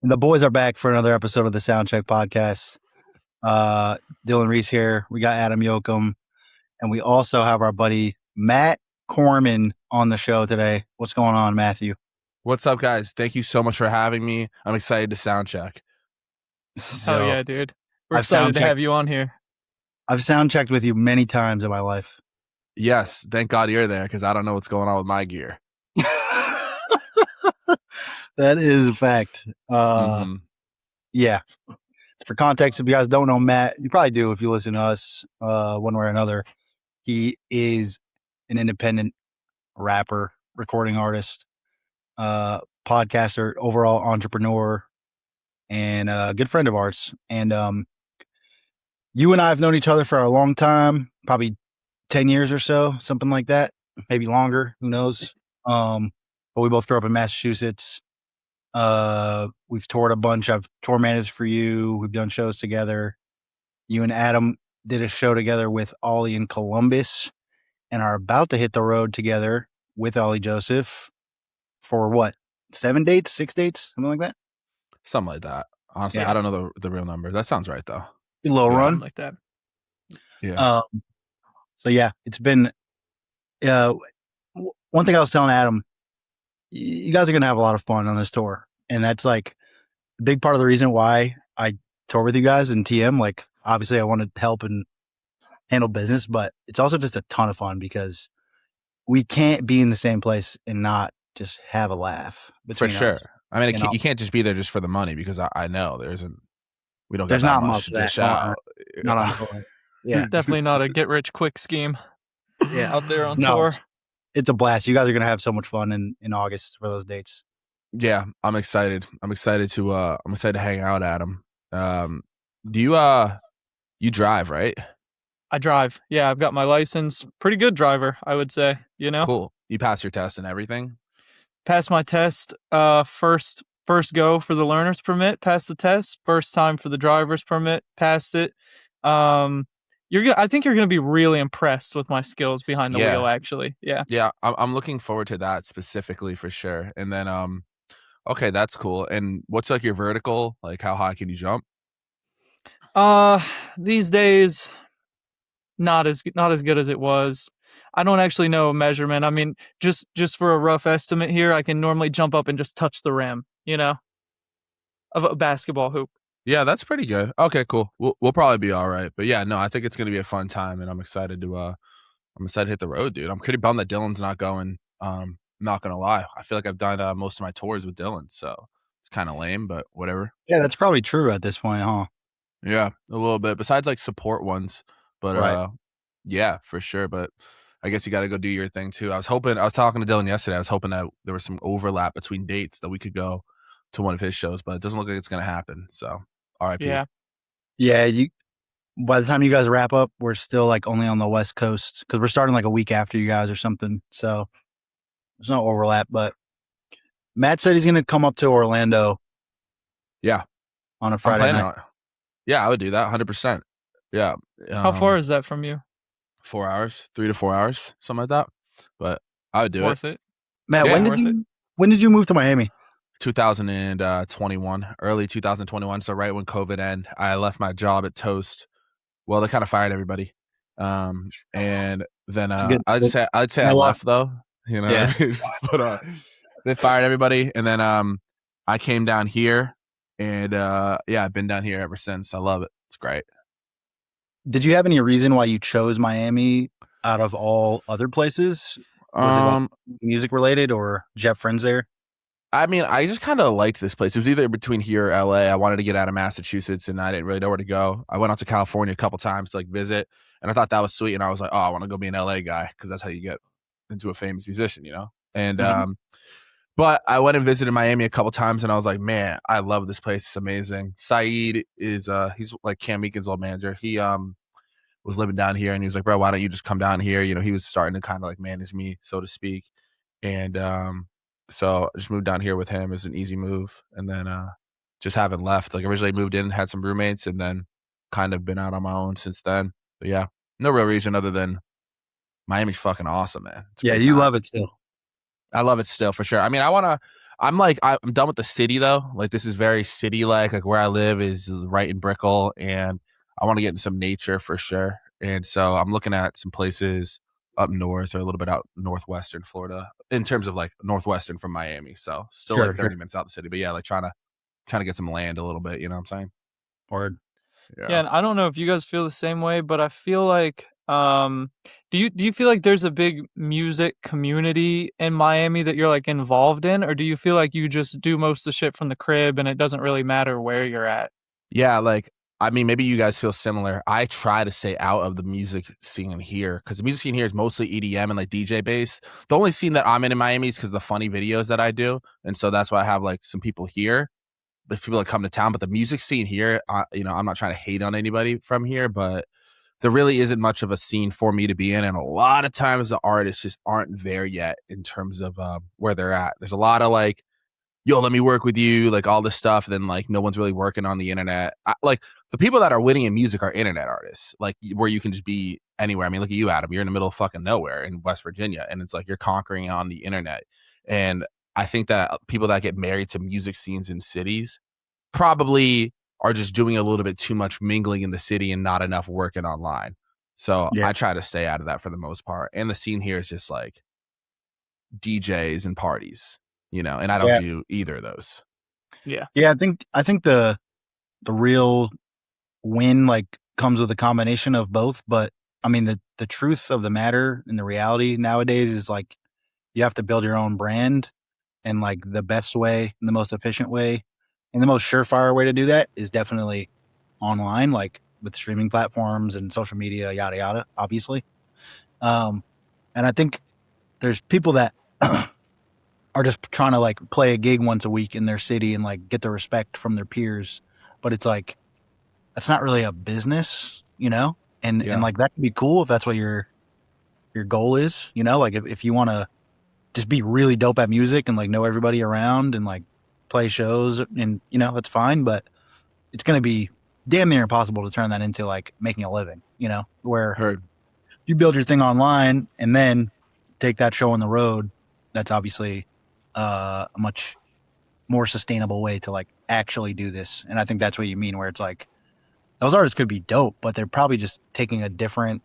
And the boys are back for another episode of the Soundcheck podcast. Dylan Reese here. We got Adam Yokum, and we also have our buddy Matt Corman on the show today. What's going on, Matthew? What's up, guys? Thank you so much for having me. I'm excited to soundcheck. Hell yeah, dude. We're excited to have you on here. I've soundchecked with you many times in my life. Yes, thank God you're there because I don't know what's going on with my gear. That is a fact. Yeah. For context, if you guys don't know Matt, you probably do if you listen to us one way or another. He is an independent rapper, recording artist, podcaster, overall entrepreneur, and a good friend of ours. And you and I have known each other for a long time, probably 10 years or so, something like that, maybe longer, who knows. But we both grew up in Massachusetts. We've toured a bunch. I've tour managed for you. We've done shows together. You and Adam did a show together with Ollie in Columbus and are about to hit the road together with Ollie Joseph for what? 7 dates, 6 dates, something like that? Something like that. Honestly, Yeah. I don't know the real number. That sounds right, though. A little run. Something like that. Yeah. So yeah, it's been, one thing I was telling Adam, you guys are going to have a lot of fun on this tour. And that's like a big part of the reason why I tour with you guys in TM. Like, obviously I want to help and handle business, but it's also just a ton of fun because we can't be in the same place and not just have a laugh. For sure. us, I mean, you can't just be there just for the money because I know we don't there's get that not much to dish out. Not on tour. Yeah. Definitely not a get rich quick scheme. Yeah. Out there on tour. It's a blast. You guys are going to have so much fun in August for those dates. Yeah, I'm excited. I'm excited to hang out, Adam. Do you drive, right? I drive. Yeah, I've got my license. Pretty good driver, I would say, you know? Cool. You passed your test and everything? Passed my test. First go for the learner's permit, passed the test. First time for the driver's permit, passed it. I think you're going to be really impressed with my skills behind the wheel, actually. Yeah. Yeah, I'm looking forward to that specifically for sure. And then, okay, that's cool. And what's like your vertical? Like, how high can you jump? These days, not as good as it was. I don't actually know a measurement. I mean, just for a rough estimate here, I can normally jump up and just touch the rim, of a basketball hoop. Yeah, that's pretty good. Okay, cool. We'll probably be all right. But yeah, no, I think it's gonna be a fun time, and I'm excited to hit the road, dude. I'm pretty bummed that Dylan's not going. Not gonna lie, I feel like I've done most of my tours with Dylan, so it's kind of lame, but whatever. Yeah, that's probably true at this point, huh? Yeah, a little bit. Besides like support ones, but right. Yeah, for sure. But I guess you got to go do your thing too. I was talking to Dylan yesterday. I was hoping that there was some overlap between dates that we could go to one of his shows, but it doesn't look like it's gonna happen. So, RIP. Yeah. By the time you guys wrap up, we're still like only on the West Coast because we're starting like a week after you guys or something. So there's no overlap. But Matt said he's going to come up to Orlando. Yeah, on a Friday night. Yeah, I would do that 100%. Yeah. How far is that from you? 4 hours, 3 to 4 hours, something like that. But I would do Worth it. Matt, when did you move to Miami? 2021, early 2021. So right when COVID ended, I left my job at Toast. Well, they kind of fired everybody. And then I'd say I left though, Yeah. But they fired everybody. And then I came down here and I've been down here ever since. I love it. It's great. Did you have any reason why you chose Miami out of all other places? Was it like music related or did you have friends there? I mean, I just kind of liked this place. It was either between here or LA. I wanted to get out of Massachusetts and I didn't really know where to go. I went out to California a couple times to like visit and I thought that was sweet. And I was like, oh, I want to go be an LA guy because that's how you get into a famous musician, And, but I went and visited Miami a couple times and I was like, man, I love this place. It's amazing. Saeed is, he's like Cam Meekin's old manager. He was living down here and he was like, bro, why don't you just come down here? He was starting to kind of like manage me, so to speak. And, so I just moved down here with him. It was an easy move. And then just haven't left. Like originally moved in, had some roommates, and then kind of been out on my own since then. But yeah, no real reason other than Miami's fucking awesome, man. Yeah, you love it still. I love it still for sure. I mean, I want I'm done with the city though. Like this is very city like where I live is right in Brickell, and I want to get into some nature for sure. And so I'm looking at some places up north or a little bit out northwestern Florida in terms of like northwestern from Miami. So still like Sure, 30 minutes out the city, but yeah, like trying to get some land a little bit. You know what I'm saying? Word. Yeah, Yeah. and I don't know if you guys feel the same way, but I feel like do you feel like there's a big music community in Miami that you're like involved in, or do you feel like you just do most of the shit from the crib and it doesn't really matter where you're at? Yeah, like I mean, maybe you guys feel similar. I try to stay out of the music scene here because the music scene here is mostly EDM and like DJ bass. The only scene that I'm in Miami is because the funny videos that I do, and so that's why I have like some people here, but people that come to town. But the music scene here, I'm not trying to hate on anybody from here, but there really isn't much of a scene for me to be in, and a lot of times the artists just aren't there yet in terms of where they're at. There's a lot of like yo, let me work with you, like all this stuff. Then like no one's really working on the internet. Like the people that are winning in music are internet artists, like where you can just be anywhere. I mean, look at you, Adam. You're in the middle of fucking nowhere in West Virginia, and it's like you're conquering on the internet. And I think that people that get married to music scenes in cities probably are just doing a little bit too much mingling in the city and not enough working online. So Yeah. I try to stay out of that for the most part. And the scene here is just like DJs and parties, and I don't Yeah. do either of those. Yeah. Yeah, I think the real win like comes with a combination of both, but I mean the truth of the matter and the reality nowadays is like you have to build your own brand, and like the best way and the most efficient way and the most surefire way to do that is definitely online, like with streaming platforms and social media, yada yada, obviously. And I think there's people that are just trying to like play a gig once a week in their city and like get the respect from their peers, but it's like that's not really a business, and Yeah. like that could be cool if that's what your goal is, like if you want to just be really dope at music and like know everybody around and like play shows, and that's fine, but it's going to be damn near impossible to turn that into like making a living, where Heard. you build your thing online and then take that show on the road. That's obviously a much more sustainable way to like actually do this. And I think that's what you mean, where it's like those artists could be dope, but they're probably just taking a different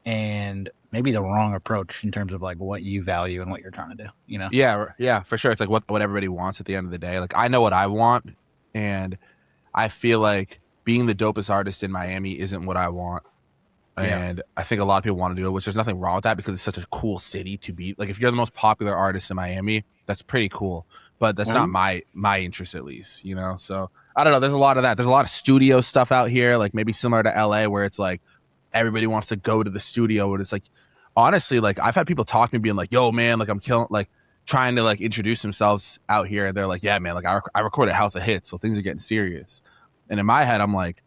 and maybe the wrong approach in terms of like what you value and what you're trying to do. Yeah, for sure. It's like what everybody wants at the end of the day. Like I know what I want, and I feel like being the dopest artist in Miami isn't what I want. Yeah. And I think a lot of people want to do it, which there's nothing wrong with that because it's such a cool city to be. Like if you're the most popular artist in Miami, that's pretty cool. But that's not my interest, at least, So I don't know. There's a lot of that. There's a lot of studio stuff out here, like maybe similar to LA, where it's like everybody wants to go to the studio. And it's like, honestly, like I've had people talk to me being like, yo, man, like I'm killing, like trying to like introduce themselves out here. And they're like, yeah, man, like I recorded House of Hits. So things are getting serious. And in my head, I'm like,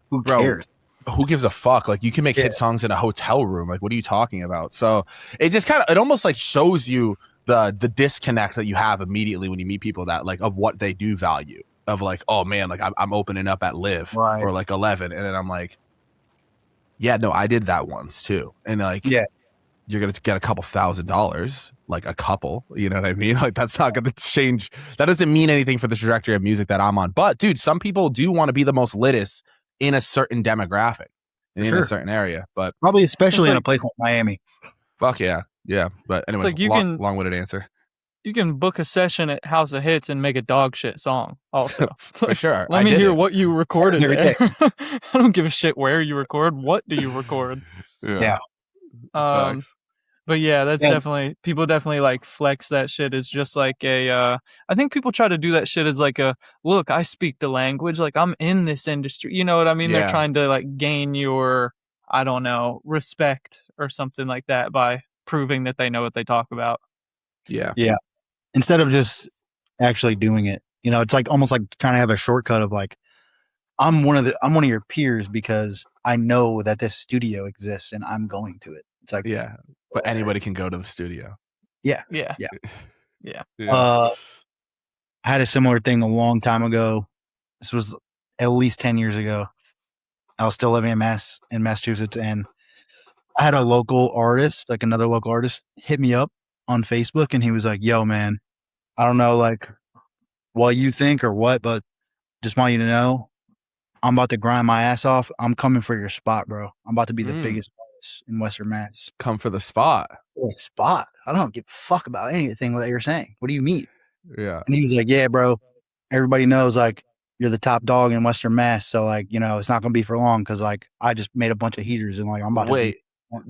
Who bro, cares? who gives a fuck? Like you can make hit songs in a hotel room. Like, what are you talking about? So it just it almost like shows you the disconnect that you have immediately when you meet people that like of what they do value of like, oh man, like I'm opening up at Live Right. or like 11. And then I'm like, yeah, no, I did that once too. And like, Yeah. you're going to get a couple $1,000s, like a couple, you know what I mean? Like that's not going to change. That doesn't mean anything for the trajectory of music that I'm on. But dude, some people do want to be the most littest in a certain demographic and in a certain area, but Probably especially It's in a like- place like Miami. fuck yeah. Yeah. But anyways, like you long-winded answer. You can book a session at House of Hits and make a dog shit song also. It's For like, sure. Let I me did hear it. what you recorded Every there. I don't give a shit where you record. What do you record? Yeah. Facts. But yeah, that's Yeah. definitely, people definitely like flex that shit as just like I think people try to do that shit as like look, I speak the language, like I'm in this industry. You know what I mean? Yeah. They're trying to like gain your, I don't know, respect or something like that by proving that they know what they talk about. Yeah. Instead of just actually doing it, it's like almost like trying to have a shortcut of like, I'm one of your peers because I know that this studio exists and I'm going to it. It's like, Yeah. But anybody can go to the studio. Yeah. Yeah. Yeah. I had a similar thing a long time ago. This was at least 10 years ago. I was still living in Massachusetts, and I had a local artist, like another local artist, hit me up on Facebook, and he was like, yo, man, I don't know, like, what you think or what, but just want you to know, I'm about to grind my ass off. I'm coming for your spot, bro. I'm about to be the biggest artist in Western Mass. Come for the spot. Spot? I don't give a fuck about anything that you're saying. What do you mean? Yeah. And he was like, yeah, bro. Everybody knows, like, you're the top dog in Western Mass. So, like, you know, it's not going to be for long because, like, I just made a bunch of heaters and, like, I'm about to be.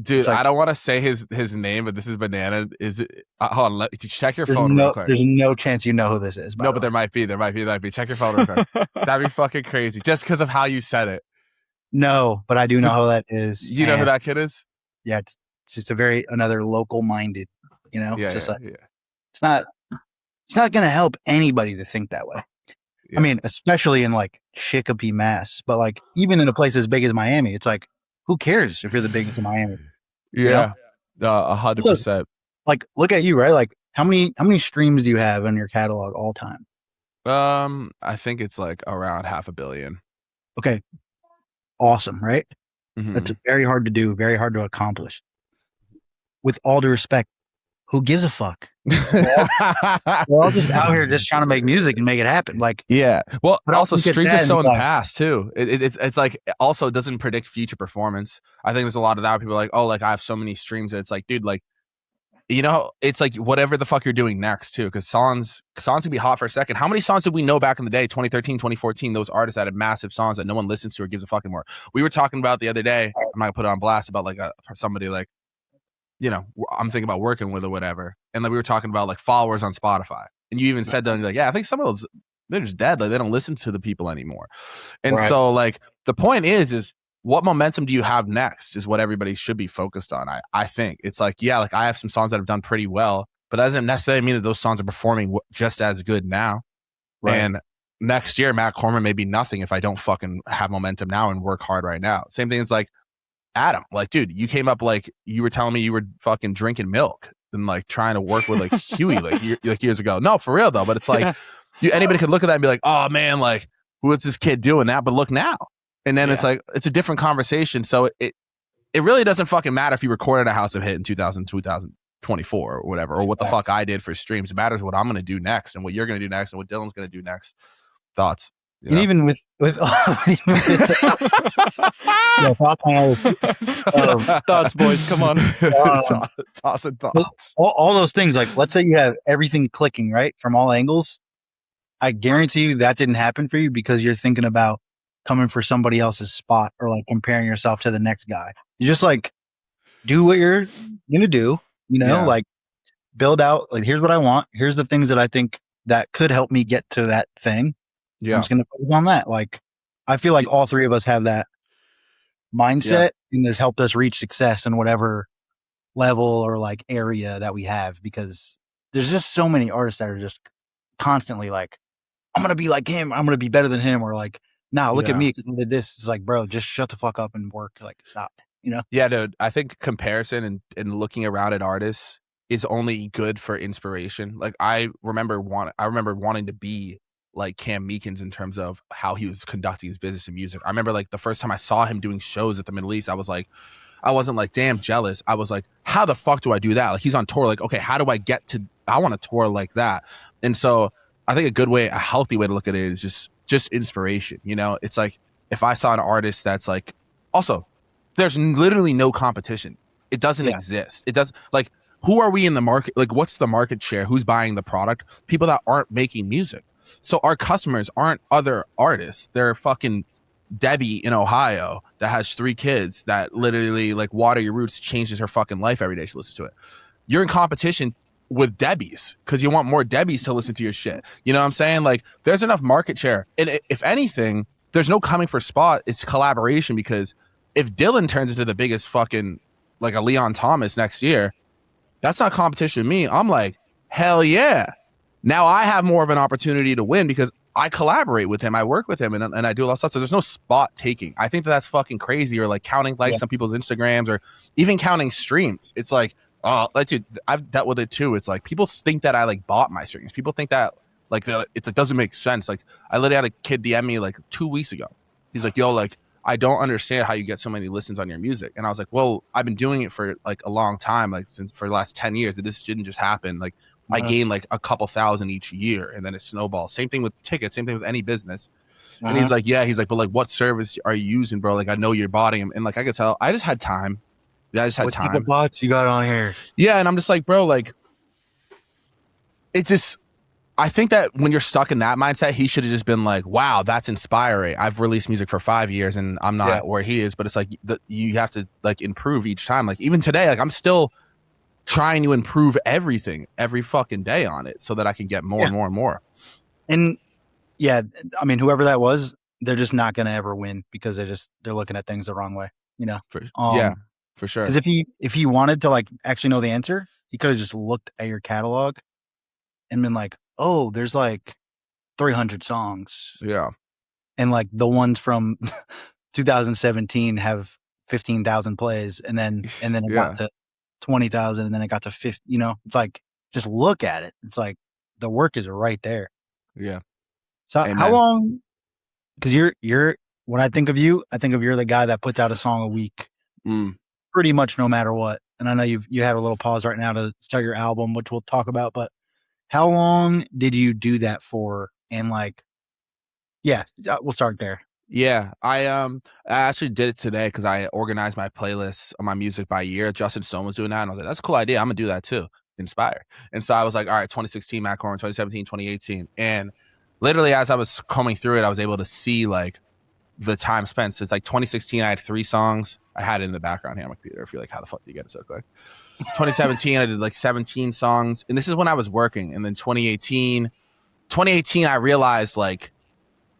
Dude, like, I don't want to say his name, but this is Banana. Is it? Hold on, check your phone real quick. There's no chance you know who this is. No, but there might be. Check your phone real quick. That'd be fucking crazy, just because of how you said it. No, but I do know who that is. You know who that kid is? Yeah, it's just another local minded. You know, Yeah, just yeah. It's not going to help anybody to think that way. Yeah. I mean, especially in like Chicopee, Mass, but like even in a place as big as Miami, it's like, who cares if you're the biggest in Miami? Yeah, 100%. Like, look at you, right? Like, how many streams do you have in your catalog all time? I think it's like around 500 million. Okay, awesome, right? Mm-hmm. That's very hard to do, very hard to accomplish. With all due respect, who gives a fuck? We're all just out here just trying to make music and make it happen. Like, yeah. Well, also streams are so in the like, past too. It's like also doesn't predict future performance. I think there's a lot of that. People are like, oh, like I have so many streams. It's like, dude, like, you know, it's like whatever the fuck you're doing next too, because songs can be hot for a second. How many songs did we know back in the day, 2013, 2014, those artists that had massive songs that no one listens to or gives a fucking more? We were talking about the other day, I'm not gonna put it on blast, about like somebody like, you know, I'm thinking about working with or whatever, and like we were talking about like followers on Spotify, and you even said that, like, yeah, I think some of those, they're just dead, like they don't listen to the people anymore. And so like the point is what momentum do you have next is what everybody should be focused on. I think it's like, yeah, like I have some songs that have done pretty well, but that doesn't necessarily mean that those songs are performing just as good now. Right. And next year, Matt Corman may be nothing if I don't fucking have momentum now and work hard right now. Same thing as like Adam, like, dude, you came up, like you were telling me you were fucking drinking milk and like trying to work with like Huey like years ago. No, for real though. But it's like anybody could look at that and be like, oh man, like what's this kid doing that? But look now. And then it's like, it's a different conversation. So it really doesn't fucking matter if you recorded a House of Hit in 2024 or whatever, or what the fuck I did for streams. It matters what I'm going to do next and what you're going to do next and what Dylan's going to do next. Thoughts? You know? And even with thoughts, boys, come on. Tossing thoughts. All those things, like let's say you have everything clicking, right? From all angles. I guarantee you that didn't happen for you because you're thinking about coming for somebody else's spot or like comparing yourself to the next guy. You just like do what you're going to do, you know, like build out, like, here's what I want. Here's the things that I think that could help me get to that thing. Yeah. I'm just going to focus on that. Like, I feel like all three of us have that mindset and has helped us reach success in whatever level or like area that we have, because there's just so many artists that are just constantly like, I'm going to be like him. I'm going to be better than him. Or like, nah, look at me because I did this. It's like, bro, just shut the fuck up and work. Like, stop, you know? Yeah, dude. I think comparison and looking around at artists is only good for inspiration. Like, I remember wanting to be like Cam Meekins in terms of how he was conducting his business and music. I remember like the first time I saw him doing shows at the Middle East, I wasn't like, damn, jealous. I was like, how the fuck do I do that? Like, he's on tour. Like, okay, how do I get to, I want to tour like that. And so I think a healthy way to look at it is just inspiration. You know, it's like if I saw an artist that's like, also there's literally no competition. It doesn't exist. It does, like, who are we in the market? Like, what's the market share? Who's buying the product? People that aren't making music. So our customers aren't other artists. They're fucking Debbie in Ohio that has 3 kids that literally like Water Your Roots changes her fucking life every day she listens to it. You're in competition with Debbies because you want more Debbies to listen to your shit. You know what I'm saying? Like, there's enough market share. And if anything, there's no coming for spot. It's collaboration, because if Dylan turns into the biggest fucking like a Leon Thomas next year, that's not competition with me. I'm like, hell yeah. Now I have more of an opportunity to win because I collaborate with him. I work with him and I do a lot of stuff. So there's no spot taking. I think that's fucking crazy. Or like counting likes on people's Instagrams or even counting streams. It's like, oh, like, dude, I've dealt with it too. It's like people think that I like bought my streams. People think that like it's like doesn't make sense. Like, I literally had a kid DM me like 2 weeks ago. He's like, yo, like, I don't understand how you get so many listens on your music. And I was like, well, I've been doing it for like a long time, like for the last 10 years. This didn't just happen. Like, I gain like a couple thousand each year, and then it snowballs. Same thing with tickets, same thing with any business. And he's like, yeah, he's like, but like, what service are you using, bro? Like, I know you're botting him. And like, I could tell, I just had time. Yeah, I just had What type time. of bots you got on here? Yeah. And I'm just like, bro, like, it's just, I think that when you're stuck in that mindset, he should have just been like, wow, that's inspiring. I've released music for 5 years and I'm not where he is, but it's like, you have to like improve each time. Like even today, like I'm still trying to improve everything every fucking day on it so that I can get more and more and more. And yeah, I mean, whoever that was, they're just not going to ever win because they're looking at things the wrong way, you know? Yeah, for sure. Because if he wanted to like actually know the answer, he could have just looked at your catalog and been like, oh, there's like 300 songs. Yeah. And like the ones from 2017 have 15,000 plays and then it got to 20,000 and then it got to 50, you know, it's like, just look at it. It's like the work is right there. Yeah. So Amen. how long, because you're, when I think of you're the guy that puts out a song a week pretty much no matter what. And I know you had a little pause right now to start your album, which we'll talk about, but how long did you do that for? And like, yeah, we'll start there. Yeah, I actually did it today because I organized my playlists on my music by year. Justin Stone was doing that, and I was like, that's a cool idea. I'm gonna do that too. Inspire. And so I was like, all right, 2016 Matt Corman, 2017, 2018. And literally as I was combing through it, I was able to see like the time spent. So it's like 2016, I had 3 songs. I had it in the background here on my computer. If you're like, how the fuck do you get it so quick? 2017, I did like 17 songs. And this is when I was working. And then 2018, I realized like,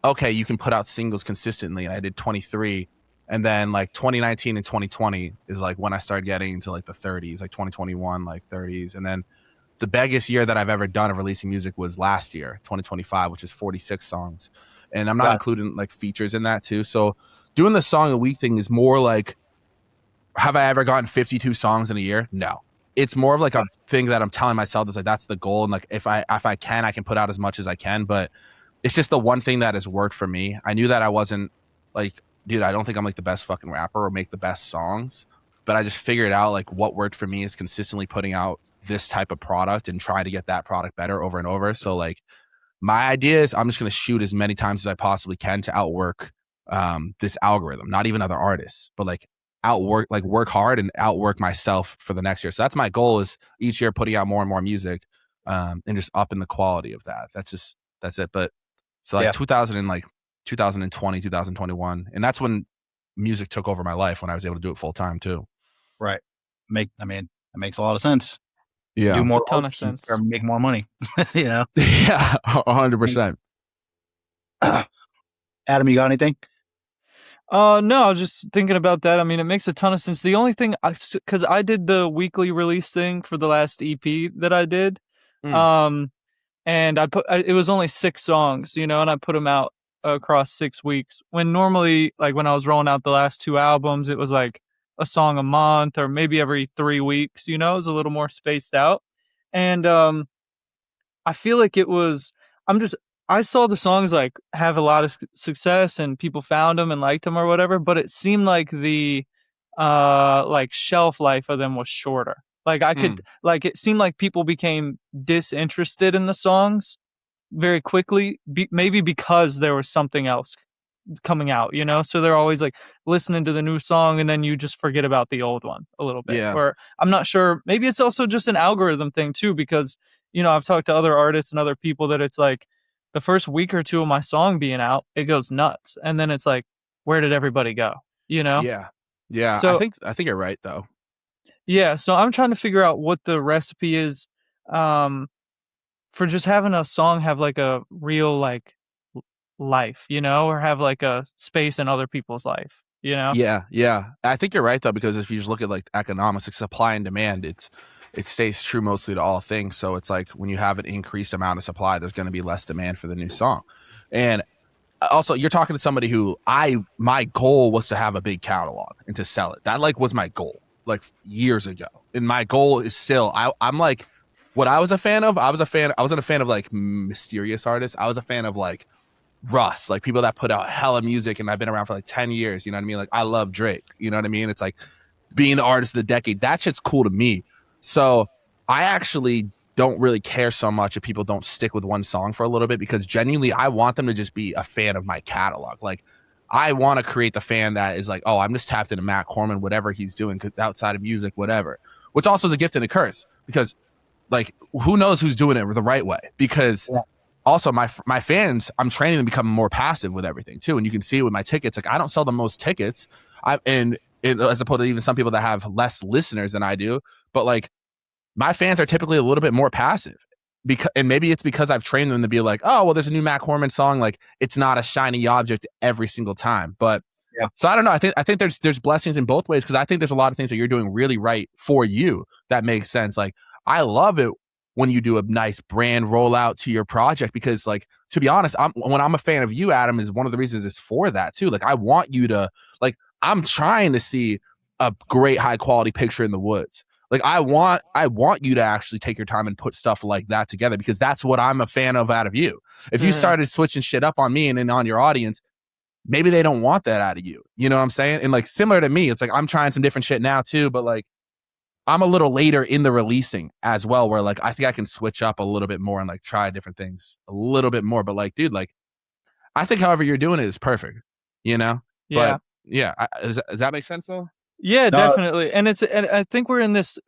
okay, you can put out singles consistently. And I did 23. And then like 2019 and 2020 is like when I started getting into like the 30s, like 2021, like 30s. And then the biggest year that I've ever done of releasing music was last year, 2025, which is 46 songs. And I'm not including like features in that too. So doing the song a week thing is more like, have I ever gotten 52 songs in a year? No. It's more of like a thing that I'm telling myself is like, that's the goal. And like, if I can, I can put out as much as I can, but it's just the one thing that has worked for me. I knew that I wasn't like, dude, I don't think I'm like the best fucking rapper or make the best songs, but I just figured out like what worked for me is consistently putting out this type of product and trying to get that product better over and over. So like my idea is I'm just going to shoot as many times as I possibly can to outwork this algorithm, not even other artists, but like work hard and outwork myself for the next year. So that's my goal, is each year putting out more and more music and just upping the quality of that. That's it. But so like 2020, 2021. And that's when music took over my life, when I was able to do it full time too. Right. I mean, that makes a lot of sense. Yeah. Do more, a ton of sense. Or make more money, you know? Yeah. 100%. Adam, you got anything? No, I was just thinking about that. I mean, it makes a ton of sense. The only thing, because I did the weekly release thing for the last EP that I did, and it was only 6 songs, you know, and I put them out across 6 weeks. When normally, like when I was rolling out the last 2 albums, it was like a song a month or maybe every 3 weeks, you know, it was a little more spaced out. And I feel like I saw the songs like have a lot of success and people found them and liked them or whatever, but it seemed like the like shelf life of them was shorter. Like it seemed like people became disinterested in the songs very quickly, maybe because there was something else coming out, you know? So they're always like listening to the new song and then you just forget about the old one a little bit. Yeah. Or I'm not sure, maybe it's also just an algorithm thing too, because, you know, I've talked to other artists and other people that it's like the first week or 2 of my song being out, it goes nuts. And then it's like, where did everybody go? You know? Yeah. Yeah. So, I think you're right though. Yeah. So I'm trying to figure out what the recipe is for just having a song have like a real like life, you know, or have like a space in other people's life, you know? Yeah. Yeah. I think you're right though, because if you just look at like economics, like supply and demand, it stays true mostly to all things. So it's like when you have an increased amount of supply, there's going to be less demand for the new song. And also, you're talking to somebody who my goal was to have a big catalog and to sell it. That like was my goal like years ago. And my goal is still, I'm like, what I was a fan of, I wasn't a fan of like mysterious artists. I was a fan of like Russ, like people that put out hella music, and I've been around for like 10 years. You know what I mean? Like I love Drake. You know what I mean? It's like being the artist of the decade. That shit's cool to me. So I actually don't really care so much if people don't stick with one song for a little bit, because genuinely I want them to just be a fan of my catalog. Like, I want to create the fan that is like, oh, I'm just tapped into Matt Corman, whatever he's doing, because outside of music, whatever, which also is a gift and a curse, because like, who knows who's doing it the right way? Because also my fans, I'm training them to become more passive with everything too. And you can see it with my tickets. Like, I don't sell the most tickets. And as opposed to even some people that have less listeners than I do, but like, my fans are typically a little bit more passive, and maybe it's because I've trained them to be like, oh, well, there's a new Matt Corman song. Like, it's not a shiny object every single time. But so I don't know. I think there's blessings in both ways, because I think there's a lot of things that you're doing really right for you that makes sense. Like, I love it when you do a nice brand rollout to your project, because like, to be honest, when I'm a fan of you, Adam, is one of the reasons is for that too. Like, I want you to, like, I'm trying to see a great high quality picture in the woods. Like, I want you to actually take your time and put stuff like that together, because that's what I'm a fan of out of you. If you started switching shit up on me and then on your audience, maybe they don't want that out of you. You know what I'm saying? And like, similar to me, it's like, I'm trying some different shit now too, but like, I'm a little later in the releasing as well, where like, I think I can switch up a little bit more and like try different things a little bit more. But like, dude, like, I think however you're doing it is perfect, you know? Yeah. But yeah, does that make sense though? Yeah, definitely. And I think we're in this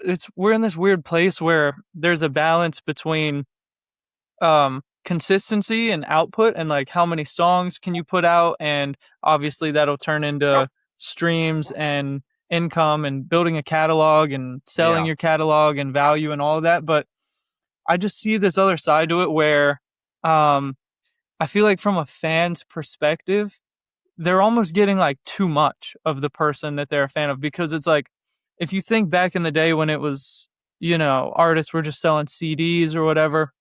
weird place where there's a balance between consistency and output, and like, how many songs can you put out, and obviously that'll turn into streams and income and building a catalog and selling your catalog and value and all of that. But I just see this other side to it where I feel like from a fan's perspective, they're almost getting like too much of the person that they're a fan of, because it's like, if you think back in the day when it was, artists were just selling CDs or whatever,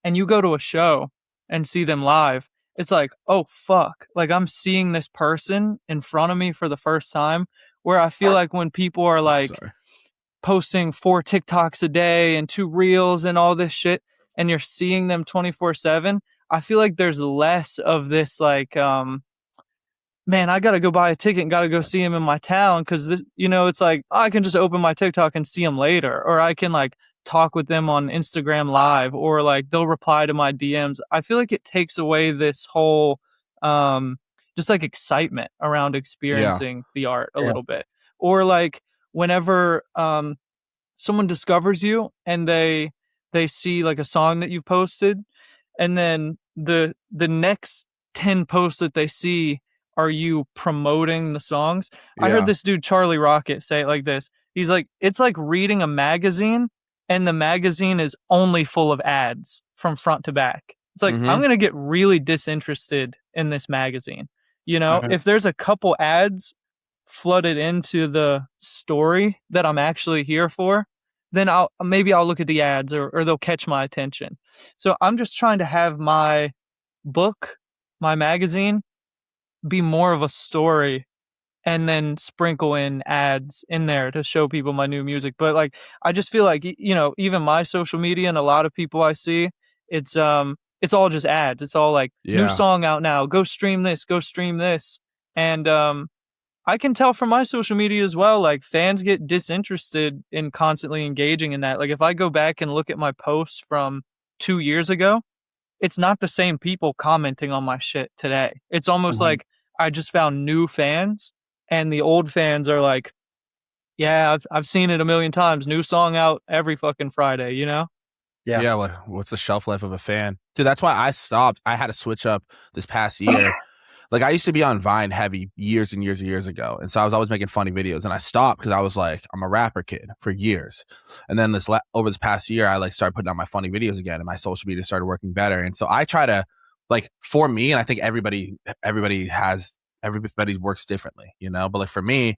and you go to a show and see them live, it's like, oh fuck, like, I'm seeing this person in front of me for the first time. Where I feel like when people are like posting 4 TikToks a day and 2 reels and all this shit, and you're seeing them 24/7, I feel like there's less of this like, man, I gotta go buy a ticket and gotta go see him in my town, because it's like, I can just open my TikTok and see him later, or I can like talk with them on Instagram Live, or like they'll reply to my DMs. I feel like it takes away this whole just like excitement around experiencing the art a little bit. Or like, whenever someone discovers you and they see like a song that you've posted, and then the next 10 posts that they see are you promoting the songs. I heard this dude Charlie Rocket say it like this. He's like, it's like reading a magazine, and the magazine is only full of ads from front to back. It's like, I'm going to get really disinterested in this magazine. If there's a couple ads flooded into the story that I'm actually here for, then I'll look at the ads, or they'll catch my attention. So I'm just trying to have my book, my magazine, be more of a story, and then sprinkle in ads in there to show people my new music. But like, I just feel like, even my social media and a lot of people I see, it's all just ads. It's all like, new song out now, go stream this. And I can tell from my social media as well, like, fans get disinterested in constantly engaging in that. Like, if I go back and look at my posts from 2 years ago, it's not the same people commenting on my shit today. It's almost like I just found new fans, and the old fans are like, yeah, I've seen it a million times. New song out every fucking Friday, Yeah. What's the shelf life of a fan? Dude, that's why I stopped. I had to switch up this past year. Like, I used to be on Vine heavy years and years and years ago. And so I was always making funny videos, and I stopped because I was like, I'm a rapper kid for years. And then over this past year, I like started putting out my funny videos again, and my social media started working better. And so I try to, like, for me, and I think everybody works differently, but like, for me,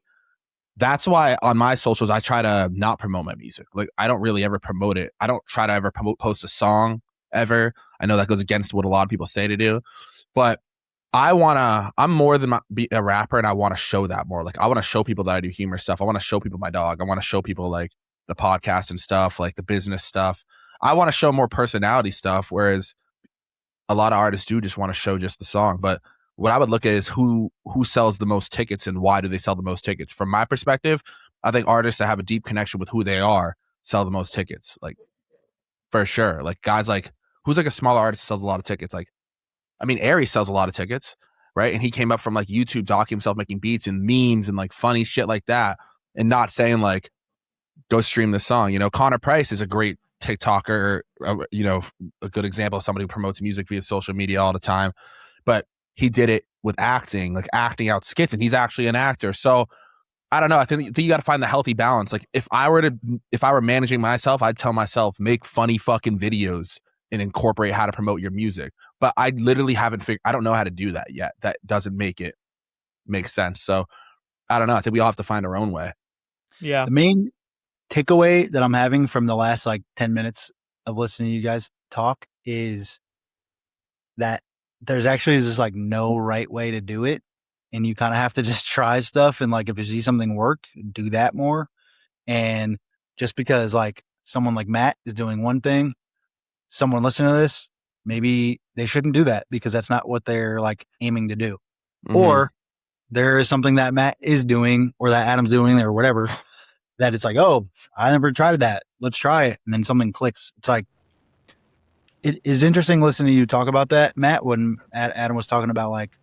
that's why on my socials, I try to not promote my music. Like, I don't really ever promote it. I don't try to ever post a song ever. I know that goes against what a lot of people say to do, but I'm more than be a rapper, and I want to show that more. Like, I want to show people that I do humor stuff. I want to show people my dog. I want to show people like the podcast and stuff, like the business stuff. I want to show more personality stuff, whereas a lot of artists do just want to show just the song. But what I would look at is who sells the most tickets, and why do they sell the most tickets? From my perspective, I think artists that have a deep connection with who they are sell the most tickets. Like, for sure. Like guys like who's like a smaller artist that sells a lot of tickets. Like, I mean, Aries sells a lot of tickets, right? And he came up from like YouTube documenting himself making beats and memes and like funny shit like that, and not saying like, go stream this song. You know, Connor Price is a great TikToker, you know, a good example of somebody who promotes music via social media all the time. But he did it with acting, like acting out skits, and he's actually an actor. So I don't know. I think you got to find the healthy balance. Like if I were managing myself, I'd tell myself, make funny fucking videos and incorporate how to promote your music. But I literally haven't figured, I don't know how to do that yet. That doesn't make it make sense. So I don't know. I think we all have to find our own way. Yeah. The main takeaway that I'm having from the last like 10 minutes of listening to you guys talk is that there's actually just like no right way to do it. And you kind of have to just try stuff. And like, if you see something work, do that more. And just because like someone like Matt is doing one thing, someone listening to this, maybe they shouldn't do that because that's not what they're like aiming to do. Mm-hmm. Or there is something that Matt is doing or that Adam's doing or whatever that it's like, oh, I never tried that. Let's try it. And then something clicks. It's like, it is interesting listening to you talk about that, Matt, when Adam was talking about like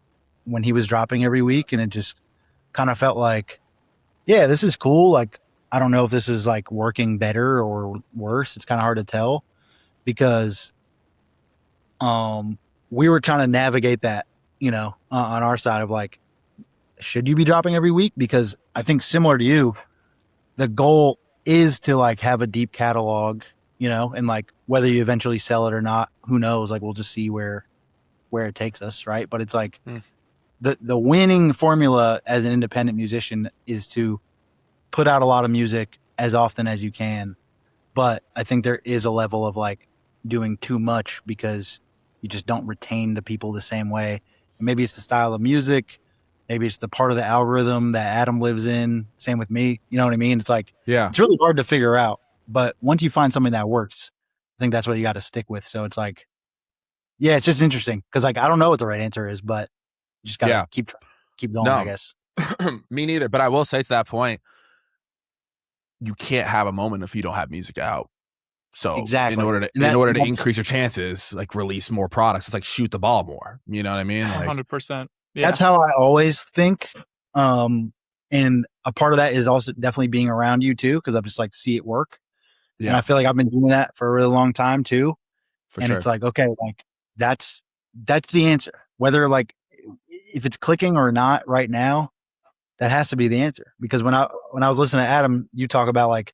when he was dropping every week, and it just kind of felt like, yeah, this is cool. Like, I don't know if this is like working better or worse. It's kind of hard to tell because we were trying to navigate that, you know, on our side of like, should you be dropping every week? Because I think similar to you, the goal is to like have a deep catalog, you know, and like whether you eventually sell it or not, who knows? Like we'll just see where it takes us, right? But it's like the winning formula as an independent musician is to put out a lot of music as often as you can. But I think there is a level of like doing too much because you just don't retain the people the same way. And maybe it's the style of music. Maybe it's the part of the algorithm that Adam lives in. Same with me. You know what I mean? It's like, Yeah, it's really hard to figure out. But once you find something that works, I think that's what you got to stick with. So it's like, yeah, it's just interesting because like I don't know what the right answer is, but you just got to keep going, I guess. Me neither. But I will say to that point, you can't have a moment if you don't have music out. So exactly. in order to increase your chances, like release more products. It's like shoot the ball more. You know what I mean? Like 100%. Yeah. That's how I always think. And a part of that is also definitely being around you too, because I just like see it work. Yeah. And I feel like I've been doing that for a really long time too. It's like, okay, like that's the answer. Whether like if it's clicking or not right now, that has to be the answer. Because when I was listening to Adam, you talk about like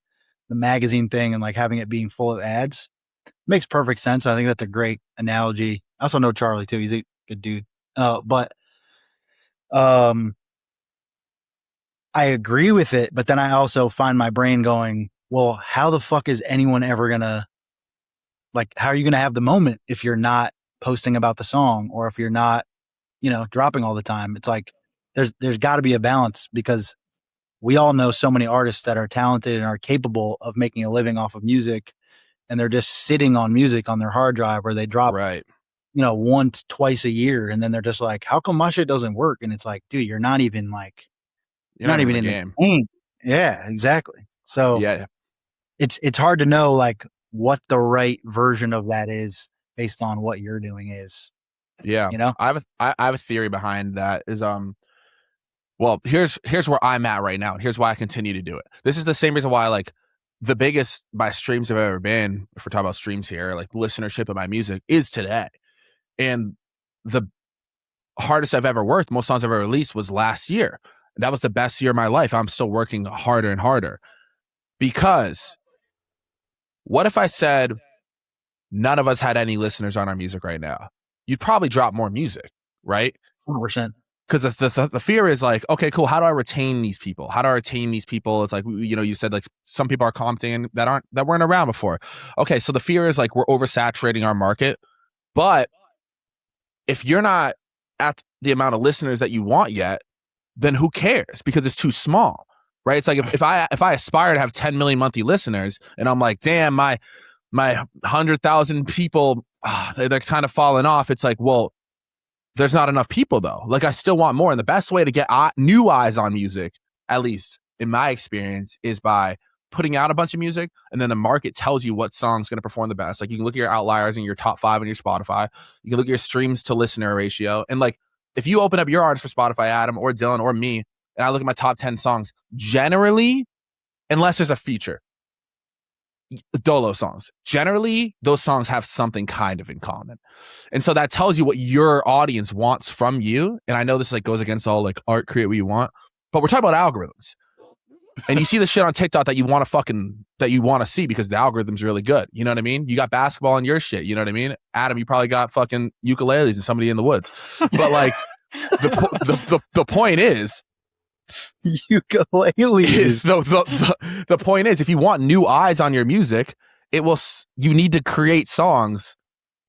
the magazine thing and like having it being full of ads, it makes perfect sense. I think that's a great analogy. I also know Charlie too. He's a good dude. But I agree with it, but then I also find my brain going, well, how the fuck is anyone ever gonna like, how are you gonna have the moment if you're not posting about the song or if you're not, you know, dropping all the time? It's like there's gotta be a balance because we all know so many artists that are talented and are capable of making a living off of music, and they're just sitting on music on their hard drive or they drop you know, once, twice a year, and then they're just like, how come my shit doesn't work? And it's like, dude, you're not even like you're not even in the game. Yeah, exactly. So yeah, it's hard to know like what the right version of that is based on what you're doing is. Yeah. You know? I have a theory behind that is well, here's where I'm at right now, and here's why I continue to do it. This is the same reason why like the biggest my streams have ever been, if we're talking about streams here, like listenership of my music is today. And the hardest I've ever worked, most songs I've ever released was last year. That was the best year of my life. I'm still working harder and harder. Because what if I said none of us had any listeners on our music right now? You'd probably drop more music, right? 100%. Because the fear is like, okay, cool. How do I retain these people? How do I retain these people? It's like, you know, you said like some people are commenting that weren't around before. Okay, so the fear is like we're oversaturating our market. But if you're not at the amount of listeners that you want yet, then who cares? Because it's too small, right? It's like if I aspire to have 10 million monthly listeners, and I'm like, damn, my 100,000 people, they're kind of falling off. It's like, well, there's not enough people though. Like I still want more, and the best way to get new eyes on music, at least in my experience, is by putting out a bunch of music, and then the market tells you what song's going to perform the best. Like you can look at your outliers and your top 5 on your Spotify. You can look at your streams to listener ratio. And like, if you open up your artist for Spotify, Adam or Dylan or me, and I look at my top 10 songs, generally, unless there's a feature, Dolo songs, generally those songs have something kind of in common. And so that tells you what your audience wants from you. And I know this like goes against all like art, create what you want, but we're talking about algorithms. And you see the shit on TikTok that you want to see because the algorithm's really good. You know what I mean? You got basketball in your shit. You know what I mean? Adam, you probably got fucking ukuleles and somebody in the woods. But like the point is, ukuleles. The point is, if you want new eyes on your music, you need to create songs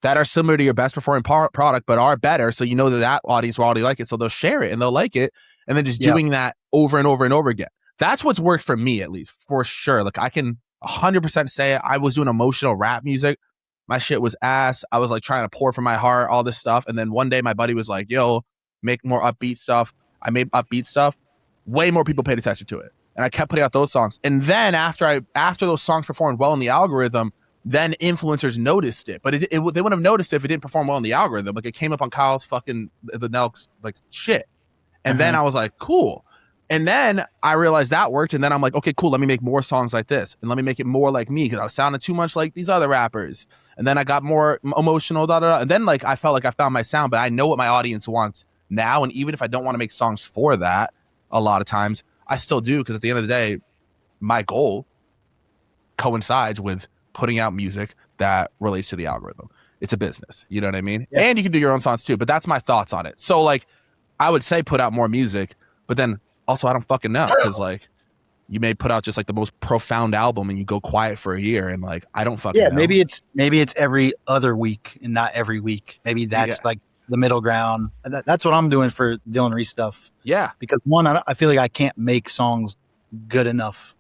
that are similar to your best performing product, but are better. So you know that audience will already like it. So they'll share it and they'll like it. And then just doing that over and over and over again. That's what's worked for me, at least, for sure. Like I can 100% say it. I was doing emotional rap music. My shit was ass. I was like trying to pour from my heart, all this stuff. And then one day my buddy was like, yo, make more upbeat stuff. I made upbeat stuff. Way more people paid attention to it. And I kept putting out those songs. And then after those songs performed well in the algorithm, then influencers noticed it. But they wouldn't have noticed it if it didn't perform well in the algorithm. Like it came up on Kyle's fucking the Nelk's like shit. And then I was like, cool. And then I realized that worked. And then I'm like, okay, cool. Let me make more songs like this. And let me make it more like me because I was sounding too much like these other rappers. And then I got more emotional, And then like I felt like I found my sound, but I know what my audience wants now. And even if I don't want to make songs for that, a lot of times I still do because at the end of the day, my goal coincides with putting out music that relates to the algorithm. It's a business. You know what I mean? Yeah. And you can do your own songs too, but that's my thoughts on it. So like I would say put out more music, but then also, I don't fucking know because like you may put out just like the most profound album and you go quiet for a year and like I don't fucking know. maybe it's every other week and not every week. Maybe that's like the middle ground. That's what I'm doing for Dylan Reese stuff. Yeah, because one, I feel like I can't make songs good enough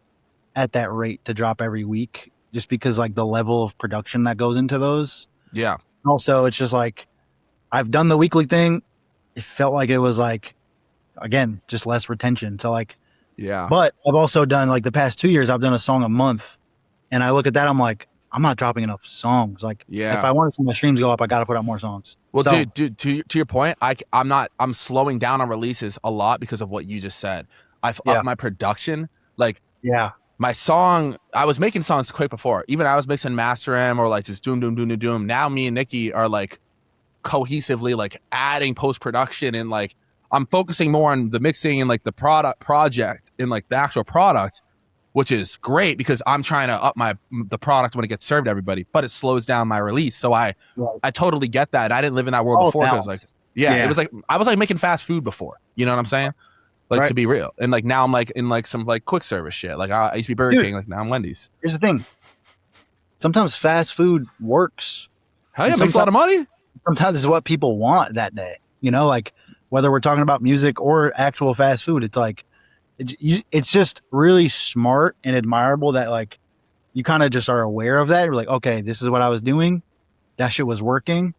at that rate to drop every week, just because like the level of production that goes into those. Yeah. Also, it's just like I've done the weekly thing. It felt like it was like, again, just less retention. So like, yeah. But I've also done like the past 2 years, I've done a song a month, and I look at that, I'm like, I'm not dropping enough songs. Like, if I want to see my streams go up, I got to put out more songs. Well, dude, to your point, I'm slowing down on releases a lot because of what you just said. I've upped my production. Like, my song, I was making songs quick before. Even I was mixing master M or like just doom. Now me and Nikki are like cohesively like adding post-production and like I'm focusing more on the mixing and like the project and like the actual product, which is great because I'm trying to up the product when it gets served to everybody, but it slows down my release. So I totally get that. I didn't live in that world before. Because like, it was like, I was like making fast food before, you know what I'm saying? Like to be real. And like, now I'm like in like some like quick service shit. Like I used to be Burger King. Like now I'm Wendy's. Here's the thing. Sometimes fast food works. Hell yeah, it makes a lot of money. Sometimes it's what people want that day. You know, like whether we're talking about music or actual fast food, it's like, it's just really smart and admirable that like you kind of just are aware of that. You're like, okay, this is what I was doing. That shit was working.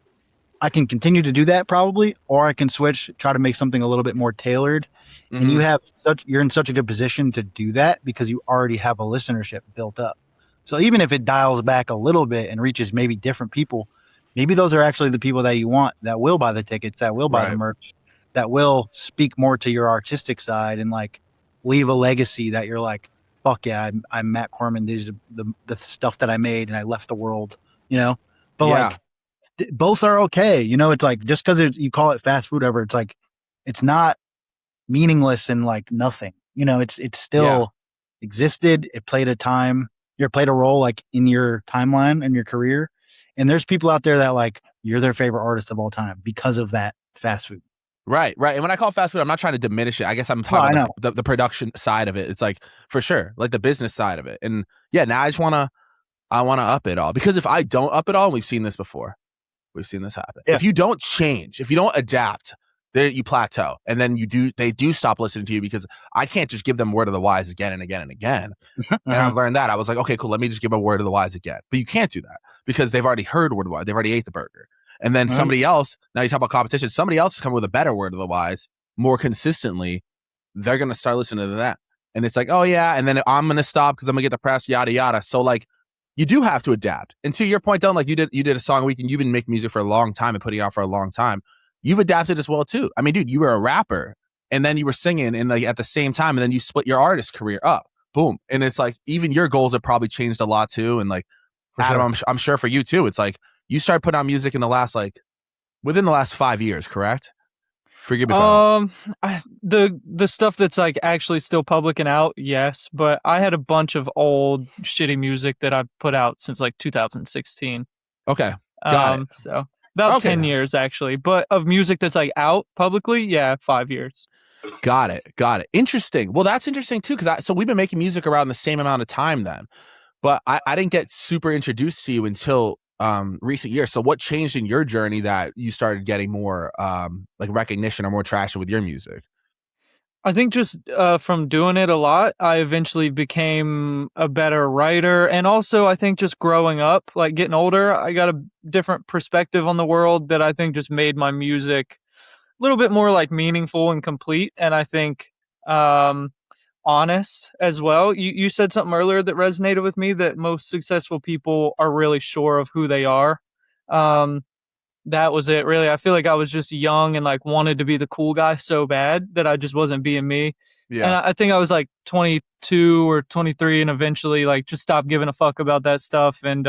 I can continue to do that probably, or I can switch, try to make something a little bit more tailored. Mm-hmm. And you're in such a good position to do that because you already have a listenership built up. So even if it dials back a little bit and reaches maybe different people, maybe those are actually the people that you want, that will buy the tickets, that will buy the merch, that will speak more to your artistic side and like leave a legacy that you're like, fuck yeah, I'm Matt Corman. These are the stuff that I made and I left the world, you know? But like both are okay. You know, it's like just because you call it fast food ever, it's like it's not meaningless and like nothing. You know, it's still existed. It played a time. It played a role like in your timeline and your career. And there's people out there that like you're their favorite artist of all time because of that fast food. Right. And when I call fast food, I'm not trying to diminish it. I guess I'm talking about the production side of it. It's like for sure, like the business side of it. And now I want to up it all, because if I don't up it all, and we've seen this before, we've seen this happen. If you don't change, if you don't adapt, then you plateau, and then they do stop listening to you, because I can't just give them word of the wise again and again and again. And I've learned that. I was like, okay, cool. Let me just give a word of the wise again. But you can't do that because they've already heard word of the wise. They've already ate the burger. And then somebody else, now you talk about competition, somebody else is coming with a better word of the wise more consistently. They're going to start listening to that. and it's like, oh yeah, and then I'm gonna stop because I'm gonna get depressed, yada yada. So like, you do have to adapt. And to your point, Dylan, like you did a song a week, and you've been making music for a long time and putting it out for a long time. You've adapted as well too. I mean, dude, you were a rapper, and then you were singing, and like at the same time, and then you split your artist career up. Boom, and it's like even your goals have probably changed a lot too. And like For Adam, sure. I'm sure for you too. It's like you started putting out music in the last within the last 5 years, correct? Forgive me if I'm wrong. The stuff that's like actually still public and out, yes, but I had a bunch of old shitty music that I put out since like 2016. Okay, got it. So about Okay. 10 years actually, but of music that's like out publicly, yeah, 5 years. Got it. Interesting. Well, that's interesting too, because so we've been making music around the same amount of time then, but I didn't get super introduced to you until recent years. So what changed in your journey that you started getting more like recognition or more traction with your music? I think just from doing it a lot, I eventually became a better writer. And also, I think just growing up, like getting older, I got a different perspective on the world that I think just made my music a little bit more like meaningful and complete. And I think honest as well. You said something earlier that resonated with me, that most successful people are really sure of who they are. That was it, really. I feel like I was just young and like wanted to be the cool guy so bad that I just wasn't being me. Yeah. And I think I was like 22 or 23 and eventually like just stopped giving a fuck about that stuff. And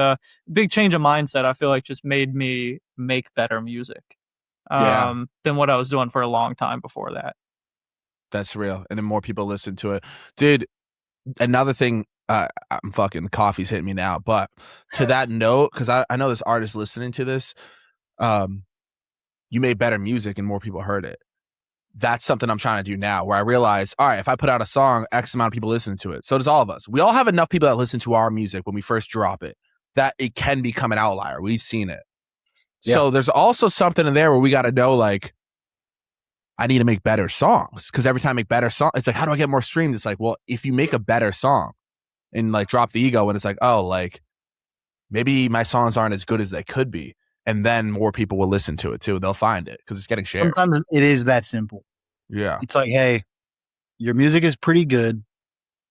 big change of mindset, I feel like, just made me make better music than what I was doing for a long time before that. That's real. And then more people listen to it. Dude, another thing, I'm fucking coffee's hitting me now, but to that note, because I know this artist listening to this, you made better music and more people heard it. That's something I'm trying to do now, where I realize, all right, if I put out a song, X amount of people listen to it. So does all of us. We all have enough people that listen to our music when we first drop it, that it can become an outlier. We've seen it. Yeah. So there's also something in there where we got to know, like, I need to make better songs, because every time I make better songs, it's like, how do I get more streams? It's like, well, if you make a better song and like drop the ego, and it's like, oh, like maybe my songs aren't as good as they could be, and then more people will listen to it too. They'll find it because it's getting shared. Sometimes it is that simple. Yeah. It's like, hey, your music is pretty good,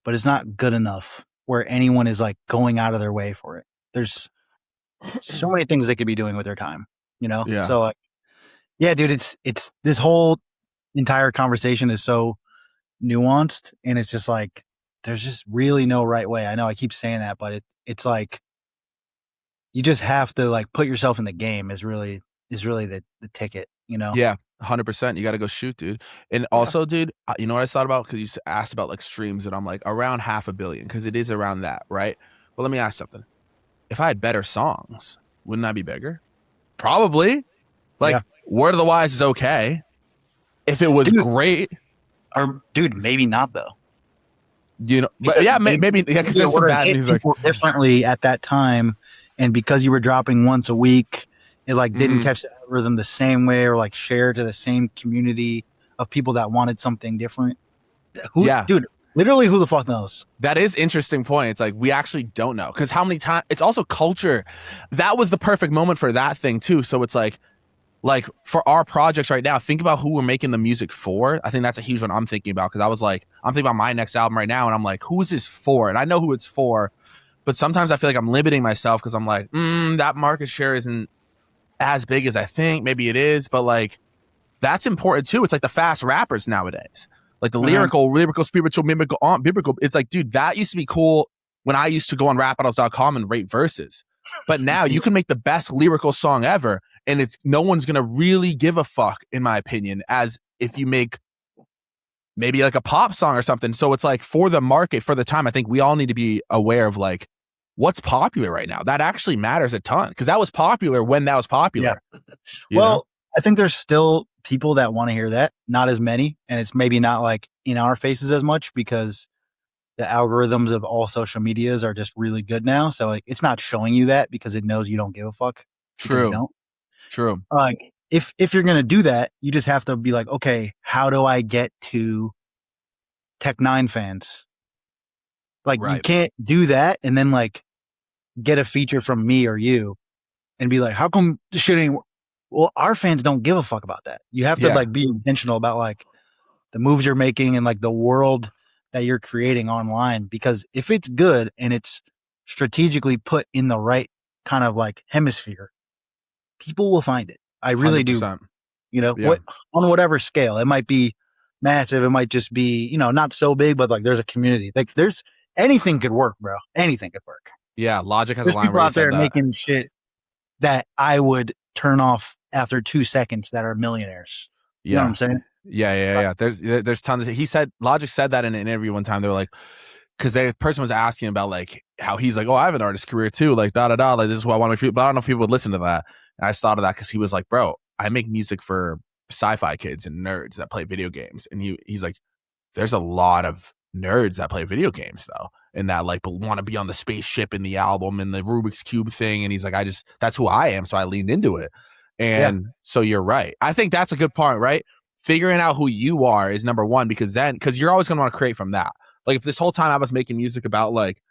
but it's not good enough where anyone is like going out of their way for it. There's so many things they could be doing with their time, you know? Yeah. So like, yeah, dude, it's this whole entire conversation is so nuanced, and it's just like, there's just really no right way. I know I keep saying that, but it's like, you just have to like put yourself in the game is really the ticket, you know? Yeah. 100%. You got to go shoot, dude. And also, dude, you know what I thought about? Because you asked about like streams, and I'm like, around 500 million, because it is around that, right? But let me ask something. If I had better songs, wouldn't I be bigger? Probably. Like, Word of the Wise is okay. If it was great. Or, dude, maybe not though. You know, Because but yeah, maybe because there's some bad music differently at that time, and because you were dropping once a week, it like didn't catch the algorithm the same way, or like share to the same community of people that wanted something different. Dude, literally, who the fuck knows? That is interesting point. It's like, we actually don't know, because how many times, it's also culture. That was the perfect moment for that thing too. So it's like for our projects right now, think about who we're making the music for. I think that's a huge one I'm thinking about, because I was like, I'm thinking about my next album right now, and I'm like, who is this for? And I know who it's for, but sometimes I feel like I'm limiting myself, because I'm like, that market share isn't as big as I think. Maybe it is, but like, that's important too. It's like the fast rappers nowadays, like the lyrical, spiritual, mimical, biblical. It's like, dude, that used to be cool when I used to go on rapbattles.com and rate verses. But now you can make the best lyrical song ever, and it's no one's gonna really give a fuck, in my opinion, as if you make maybe like a pop song or something. So it's like, for the market, for the time, I think we all need to be aware of like what's popular right now. That actually matters a ton, because that was popular when that was popular. Yeah. Well, I think there's still people that want to hear that, not as many, and it's maybe not like in our faces as much, because the algorithms of all social medias are just really good now. So like, it's not showing you that because it knows you don't give a fuck. True. Like, if you're gonna do that, you just have to be like, okay, how do I get to Tech9 fans? Like, you can't do that and then like get a feature from me or you and be like, how come this shit ain't? Well, our fans don't give a fuck about that. You have to like be intentional about like the moves you're making and like the world that you're creating online, because if it's good and it's strategically put in the right kind of like hemisphere, people will find it. I really do. 100%. Yeah. What on whatever scale, it might be massive, it might just be, not so big, but like there's a community. Like there's anything could work, bro. Anything could work. Yeah. Logic has There's a line people where he out there said that. making shit that I would turn off after 2 seconds that are millionaires. You know what I'm saying? Yeah. There's tons of. He said Logic said that in an interview one time. They were like, because the person was asking about like how he's like, oh, I have an artist career too, like like this is what I want to do. But I don't know if people would listen to that. And I just thought of that because he was like, bro, I make music for sci-fi kids and nerds that play video games, and he's like, there's a lot of nerds that play video games though, and that like want to be on the spaceship in the album and the Rubik's Cube thing. And he's like, that's who I am, so I leaned into it. And so you're right. I think that's a good part, right? Figuring out who you are is number one, because you're always going to want to create from that. Like if this whole time I was making music about like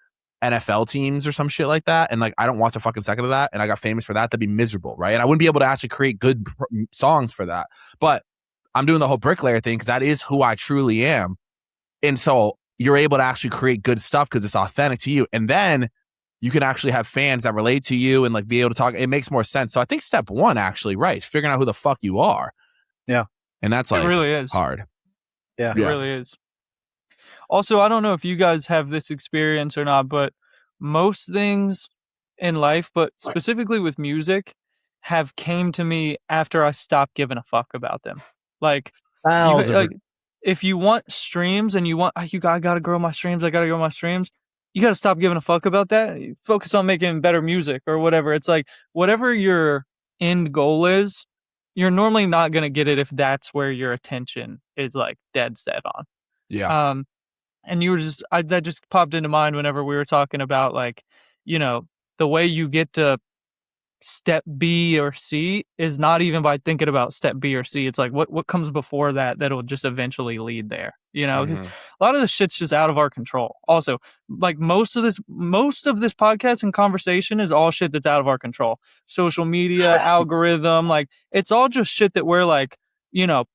NFL teams or some shit like that, and like I don't watch a fucking second of that, and I got famous for that, that'd be miserable, right? And I wouldn't be able to actually create good songs for that. But I'm doing the whole bricklayer thing because that is who I truly am. And so you're able to actually create good stuff because it's authentic to you. And then you can actually have fans that relate to you and like be able to talk. It makes more sense. So I think step one, actually, right, is figuring out who the fuck you are. Yeah. And that's like, it really is hard. Yeah. It really is. Also, I don't know if you guys have this experience or not, but most things in life, but specifically with music, have came to me after I stopped giving a fuck about them. Like, if you want streams and I gotta grow my streams, you gotta stop giving a fuck about that. Focus on making better music or whatever. It's like, whatever your end goal is, you're normally not gonna get it if that's where your attention is like dead set on. Yeah. And you were that just popped into mind whenever we were talking about like, the way you get to step B or C is not even by thinking about step B or C. It's like what comes before that'll just eventually lead there. A lot of this shit's just out of our control. Also, like most of this podcast and conversation is all shit that's out of our control. Social media, algorithm, like it's all just shit that we're like,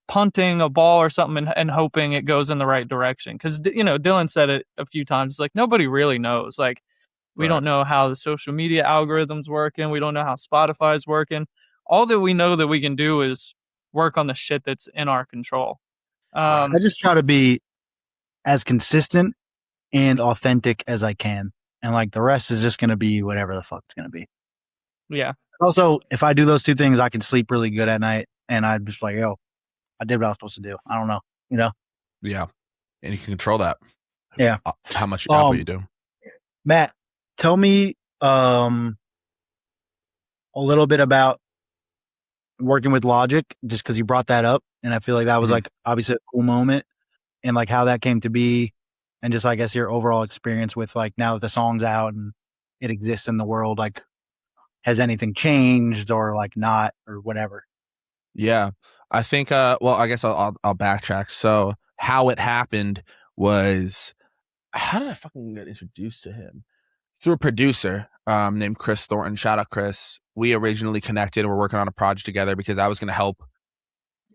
punting a ball or something and hoping it goes in the right direction. Because, Dylan said it a few times. It's like, nobody really knows. Like, we don't know how the social media algorithm's working. We don't know how Spotify's working. All that we know that we can do is work on the shit that's in our control. I just try to be as consistent and authentic as I can. And like the rest is just going to be whatever the fuck it's going to be. Yeah. Also, if I do those two things, I can sleep really good at night. And I'm just like, yo, I did what I was supposed to do. I don't know, Yeah. And you can control that. Yeah. How much output you do. Matt, tell me a little bit about working with Logic, just because you brought that up. And I feel like that was like obviously a cool moment, and like how that came to be, and just I guess your overall experience with like now that the song's out and it exists in the world, like has anything changed or like not or whatever? Yeah, I think. Well, I guess I'll backtrack. So how it happened was, how did I fucking get introduced to him? Through a producer named Chris Thornton. Shout out Chris. We originally connected and we're working on a project together because I was going to help.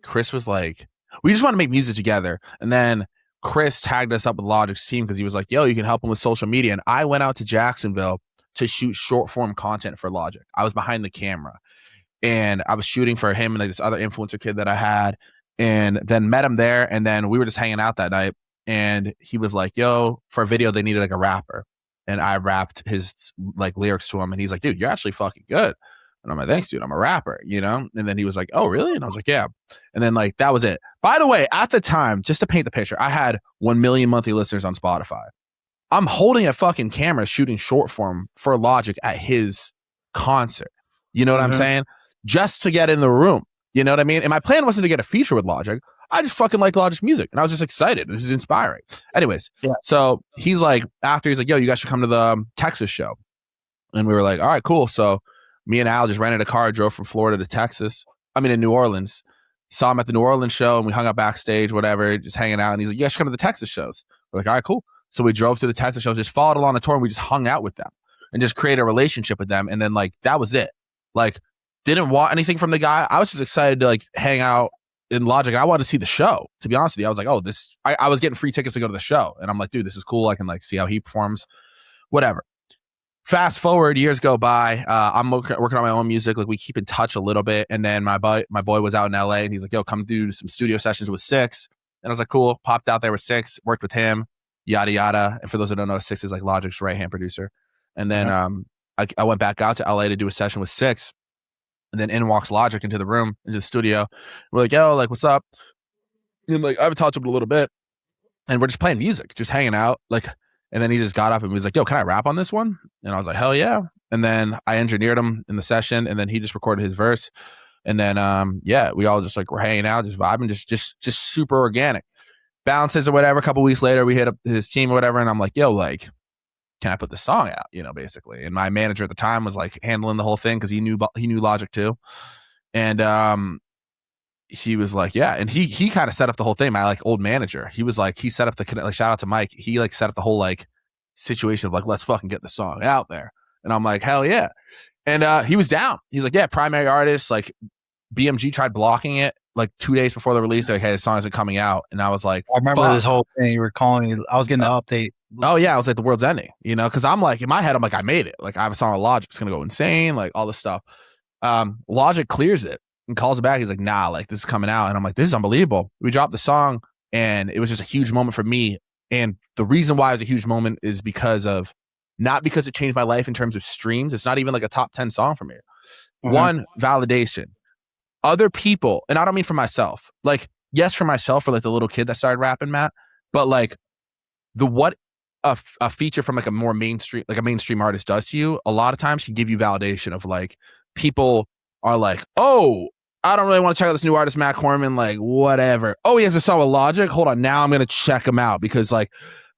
Chris was like, we just want to make music together. And then Chris tagged us up with Logic's team because he was like, yo, you can help him with social media. And I went out to Jacksonville to shoot short form content for Logic. I was behind the camera and I was shooting for him and like this other influencer kid that I had, and then met him there. And then we were just hanging out that night, and he was like, yo, for a video, they needed like a rapper. And I rapped his like lyrics to him, and he's like, dude, you're actually fucking good. And I'm like, thanks, dude. I'm a rapper, And then he was like, oh, really? And I was like, yeah. And then like, that was it. By the way, at the time, just to paint the picture, I had 1 million monthly listeners on Spotify. I'm holding a fucking camera shooting short form for Logic at his concert. You know what I'm saying? Just to get in the room. You know what I mean? And my plan wasn't to get a feature with Logic. I just fucking like Logic's music. And I was just excited. This is inspiring. Anyways, so he's like, he's like, yo, you guys should come to the Texas show. And we were like, all right, cool. So me and Al just rented a car, drove from Florida to Texas. In New Orleans. Saw him at the New Orleans show, and we hung out backstage, whatever, just hanging out. And he's like, you guys should come to the Texas shows. We're like, all right, cool. So we drove to the Texas shows, just followed along the tour, and we just hung out with them and just created a relationship with them. And then like, that was it. Like, didn't want anything from the guy. I was just excited to like hang out in Logic. I wanted to see the show. To be honest with you, I was like, oh, this. I was getting free tickets to go to the show, and I'm like, dude, this is cool. I can like see how he performs. Whatever. Fast forward, years go by. I'm working on my own music. Like we keep in touch a little bit, and then my boy was out in LA, and he's like, yo, come do some studio sessions with Six. And I was like, cool. Popped out there with Six, worked with him, yada yada. And for those that don't know, Six is like Logic's right hand producer. And then I went back out to LA to do a session with Six. And then in walks Logic into the room, into the studio. We're like, yo, like, what's up? And I'm like, I haven't talked to him in a little bit. And we're just playing music, just hanging out. Like, and then he just got up and was like, yo, can I rap on this one? And I was like, hell yeah. And then I engineered him in the session, and then he just recorded his verse. And then, we all just like, we're hanging out, just vibing, just super organic. Bounces or whatever. A couple weeks later, we hit up his team or whatever. And I'm like, yo, like, can I put this song out? You know, basically. And my manager at the time was like handling the whole thing because he knew Logic too. And he was like, yeah. And he kind of set up the whole thing. My like old manager, he was like, he set up the like, shout out to Mike. He like set up the whole like situation of like, let's fucking get the song out there. And I'm like, hell yeah. And he was down. He's like, yeah, primary artist. Like BMG tried blocking it like 2 days before the release. Like, hey, the song isn't coming out. And I was like, I remember this whole thing. You were calling me. I was getting the update. Oh yeah, I was like, the world's ending, you know, because I'm like, in my head, I'm like, I made it. Like, I have a song with Logic, it's gonna go insane, like all this stuff. Logic clears it and calls it back. He's like, nah, like this is coming out, and I'm like, this is unbelievable. We dropped the song, and it was just a huge moment for me. And the reason why it was a huge moment is because of not because it changed my life in terms of streams. It's not even like a top 10 song for me. Mm-hmm. One, validation. Other people, and I don't mean for myself. Like, yes, for myself, for like the little kid that started rapping, Matt, but like what a feature from like a more mainstream artist does to you a lot of times can give you validation of like people are like, oh, I don't really want to check out this new artist Matt Corman, like whatever. Oh, he has a song with Logic, hold on, now I'm gonna check him out because like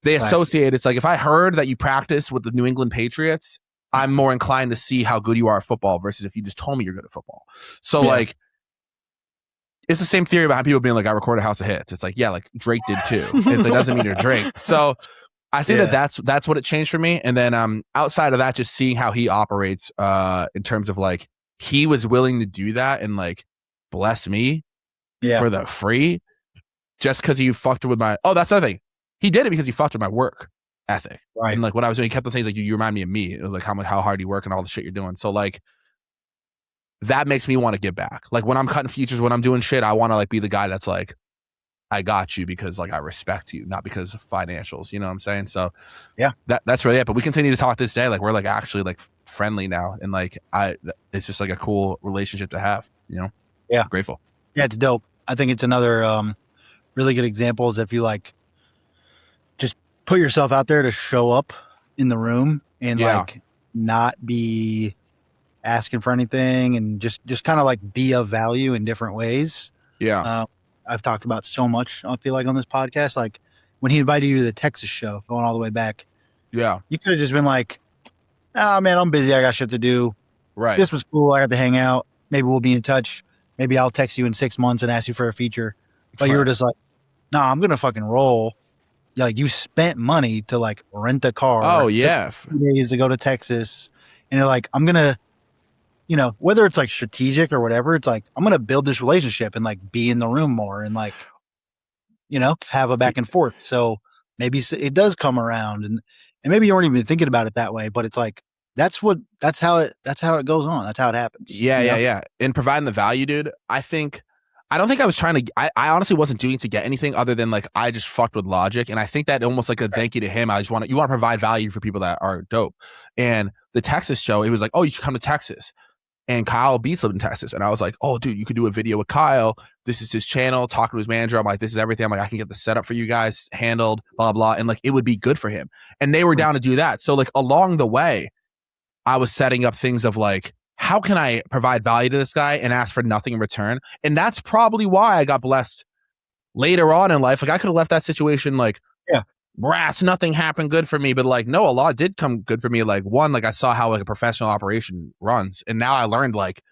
they associate. It's like if I heard that you practice with the New England Patriots, I'm more inclined to see how good you are at football versus if you just told me you're good at football. So like it's the same theory about people being like, I recorded House of Hits. It's like, yeah, like Drake did too. It's like, doesn't mean you're Drake. So I think that's what it changed for me. And then outside of that, just seeing how he operates in terms of like, he was willing to do that and like bless me for the free just because he fucked with my, that's the other thing. He did it because he fucked with my work ethic. Right. And like what I was doing, he kept on saying like, you remind me of me, like how hard you work and all the shit you're doing. So like, that makes me want to give back. Like when I'm cutting features, when I'm doing shit, I want to like be the guy that's like, I got you because like I respect you, not because of financials. You know what I'm saying? So yeah, that's really it. But we continue to talk this day. Like we're like actually like friendly now, and like it's just like a cool relationship to have. You know? Yeah, I'm grateful. Yeah, it's dope. I think it's another really good example is if you like just put yourself out there to show up in the room and like not be asking for anything and just kind of like be of value in different ways. Yeah. I've talked about so much, I feel like, on this podcast. Like when he invited you to the Texas show, going all the way back. Yeah. You could have just been like, oh, man, I'm busy. I got shit to do. Right. This was cool. I got to hang out. Maybe we'll be in touch. Maybe I'll text you in 6 months and ask you for a feature. But you were just like, nah, I'm going to fucking roll. Like you spent money to like rent a car. Oh, yeah. 2 days to go to Texas. And you're like, I'm going to, you know, whether it's like strategic or whatever, it's like, I'm going to build this relationship and like be in the room more and like, you know, have a back and forth. So maybe it does come around and maybe you weren't even thinking about it that way, but it's like, that's how it goes on. That's how it happens. Yeah. You know? Yeah. And providing the value, dude, I don't think I was trying to, I honestly wasn't doing it to get anything other than like, I just fucked with Logic. And I think that almost like a thank you to him. You want to provide value for people that are dope. And the Texas show, it was like, oh, you should come to Texas. And Kyle Beats lived in Texas. And I was like, oh, dude, you could do a video with Kyle. This is his channel, talking to his manager. I'm like, this is everything. I'm like, I can get the setup for you guys handled, blah, blah. And like, it would be good for him. And they were down to do that. So like along the way, I was setting up things of like, how can I provide value to this guy and ask for nothing in return? And that's probably why I got blessed later on in life. Like I could have left that situation like, rats, nothing happened good for me, but like no, a lot did come good for me. Like one, like I saw how like a professional operation runs, and now I learned like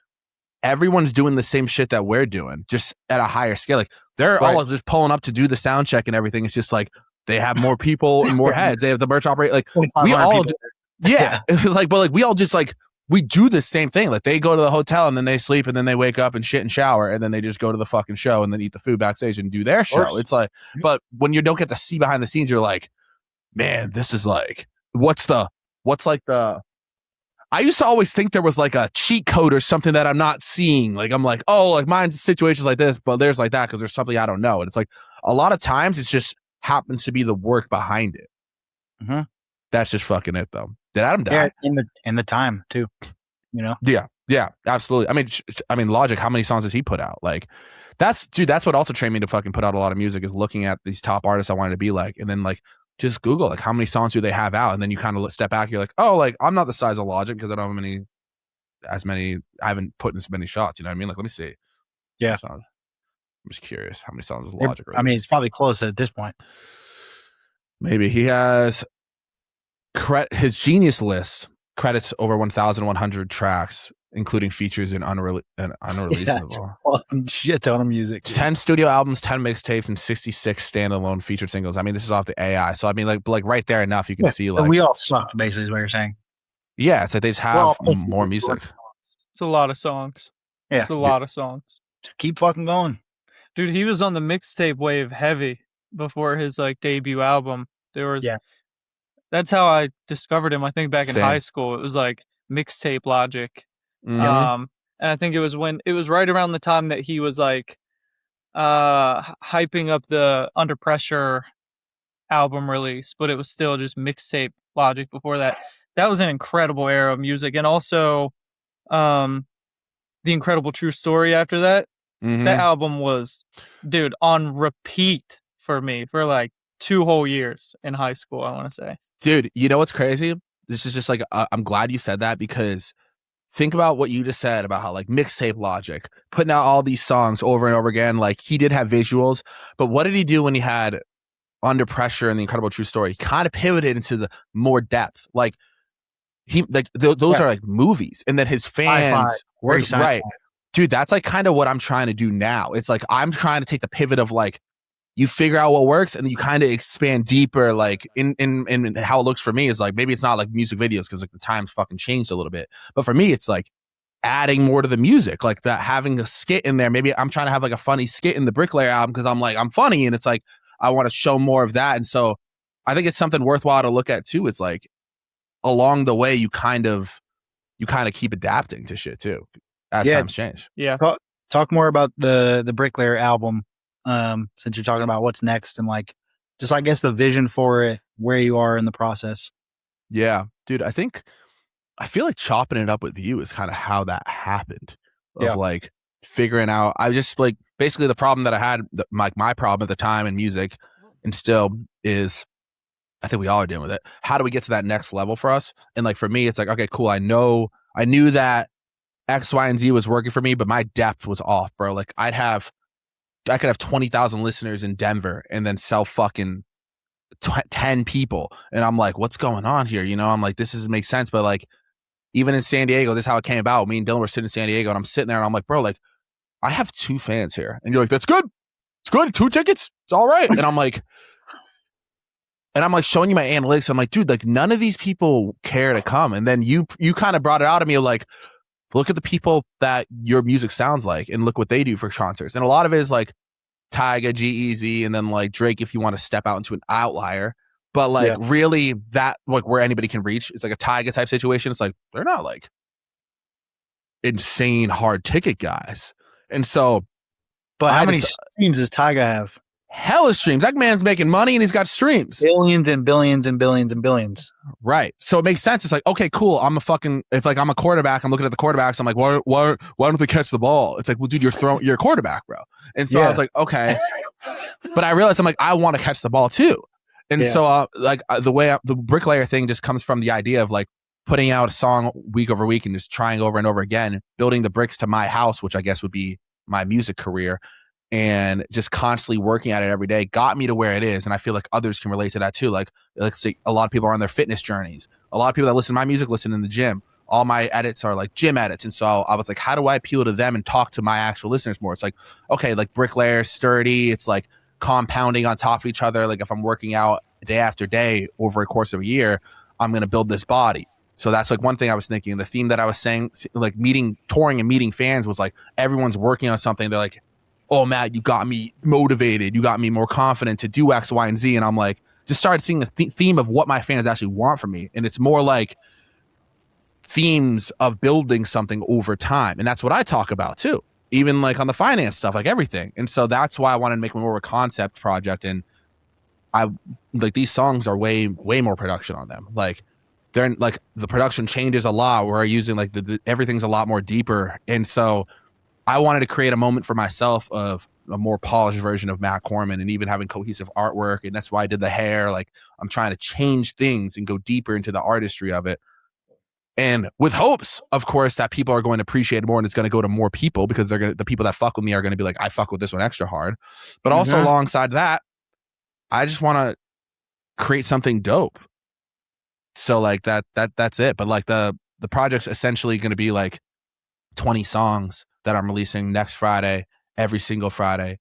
everyone's doing the same shit that we're doing, just at a higher scale. Like they're all just pulling up to do the sound check and everything. It's just like they have more people and more heads. They have the merch operate. Like we all, like, but like we all just like we do the same thing. Like they go to the hotel and then they sleep and then they wake up and shit and shower and then they just go to the fucking show and then eat the food backstage and do their show. It's like, but when you don't get to see behind the scenes, you're like, man, this is like, what's like the, I used to always think there was like a cheat code or something that I'm not seeing. Like, I'm like, oh, like mine's situations like this, but there's like that because there's something I don't know. And it's like a lot of times it's just happens to be the work behind it. Mm-hmm. That's just fucking it though. Did Adam die? Yeah, in the time too, you know? Yeah, absolutely. I mean, Logic, how many songs does he put out? Like, that's what also trained me to fucking put out a lot of music is looking at these top artists I wanted to be like, and then like just Google like how many songs do they have out, and then you kind of step back. You're like, oh, like I'm not the size of Logic because I don't have I haven't put in as many shots. You know what I mean? Like, let me see. Yeah, I'm just curious how many songs is Logic. I mean, it's probably close at this point. Maybe he has his Genius list credits over 1,100 tracks, including features and unreleased. Fucking shit ton of music. 10 studio albums, 10 mixtapes, and 66 standalone featured singles. I mean, this is off the AI, so I mean, like right there enough you can see like we all suck. Basically, is what you're saying. Yeah, it's like they just have more music. It's a lot of songs. Yeah, it's a lot of songs. Just keep fucking going, dude. He was on the mixtape wave heavy before his like debut album. There was That's how I discovered him. I think back in high school, it was like mixtape Logic. Mm-hmm. And I think it was right around the time that he was like hyping up the Under Pressure album release, but it was still just mixtape Logic before that. That was an incredible era of music. And also The Incredible True Story after that. Mm-hmm. That album was, dude, on repeat for me for like 2 whole years in high school, I want to say. Dude, you know what's crazy? This is just like, I'm glad you said that because think about what you just said about how like mixtape Logic, putting out all these songs over and over again. Like he did have visuals, but what did he do when he had Under Pressure and The Incredible True Story? He kind of pivoted into the more depth. Like those are like movies, and then his fans were right. Dude, that's like kind of what I'm trying to do now. It's like I'm trying to take the pivot of like, you figure out what works and you kind of expand deeper, like in how it looks for me is like, maybe it's not like music videos because like the times fucking changed a little bit. But for me, it's like adding more to the music, like that, having a skit in there. Maybe I'm trying to have like a funny skit in the Bricklayer album because I'm like, I'm funny. And it's like, I want to show more of that. And so I think it's something worthwhile to look at too. It's like along the way, you kind of keep adapting to shit too as times change. Yeah. Talk more about the Bricklayer album. Since you're talking about what's next and like just I guess the vision for it, where you are in the process. Yeah, dude, I feel like chopping it up with you is kind of how that happened of like figuring out. I just like basically the problem that I had, my problem at the time in music and still is, I think we all are dealing with it. How do we get to that next level for us? And like for me, it's like, okay, cool. I knew that X, Y, and Z was working for me, but my depth was off, bro. Like I could have 20,000 listeners in Denver and then sell fucking 10 people. And I'm like, what's going on here? You know, I'm like, this doesn't make sense. But like, even in San Diego, this is how it came about. Me and Dylan were sitting in San Diego and I'm sitting there and I'm like, bro, like, I have 2 fans here. And you're like, that's good. It's good. 2 tickets. It's all right. And I'm like showing you my analytics. I'm like, dude, like none of these people care to come. And then you kind of brought it out of me like, look at the people that your music sounds like and look what they do for concerts. And a lot of it is like Tyga, G-Eazy, and then like Drake if you want to step out into an outlier. But like really that like where anybody can reach, it's like a Tyga type situation. It's like they're not like insane hard ticket guys. And so how many streams does Tyga have? Hella streams. That man's making money and he's got streams. Billions and billions and billions and billions. Right. So it makes sense. It's like, okay, cool. If like I'm a quarterback, I'm looking at the quarterbacks. I'm like, why don't they catch the ball? It's like, well, dude, you're a quarterback, bro. And so I was like, okay. But I realized I'm like, I want to catch the ball too. And so the Bricklayer thing just comes from the idea of like putting out a song week over week and just trying over and over again, building the bricks to my house, which I guess would be my music career. And just constantly working at it every day got me to where it is. And I feel like others can relate to that too. Like, let's say a lot of people are on their fitness journeys. A lot of people that listen to my music listen in the gym. All my edits are like gym edits. And so I was like, how do I appeal to them and talk to my actual listeners more? It's like, okay, like Bricklayer, sturdy. It's like compounding on top of each other. Like if I'm working out day after day over a course of a year, I'm going to build this body. So that's like one thing I was thinking. The theme that I was saying, like touring and meeting fans, was like everyone's working on something. They're like, oh, Matt, you got me motivated. You got me more confident to do X, Y, and Z. And I'm like, just started seeing the theme of what my fans actually want from me. And it's more like themes of building something over time. And that's what I talk about too, even like on the finance stuff, like everything. And so that's why I wanted to make more of a concept project. And I like these songs are way more production on them. Like they're like the production changes a lot. We're using like everything's a lot more deeper. And so I wanted to create a moment for myself of a more polished version of Matt Corman, and even having cohesive artwork. And that's why I did the hair. Like I'm trying to change things and go deeper into the artistry of it. And with hopes, of course, that people are going to appreciate it more, and it's going to go to more people, because the people that fuck with me are going to be like, I fuck with this one extra hard. But also alongside that, I just want to create something dope. So like that's it. But like the project's essentially going to be like 20 songs that I'm releasing next Friday, every single Friday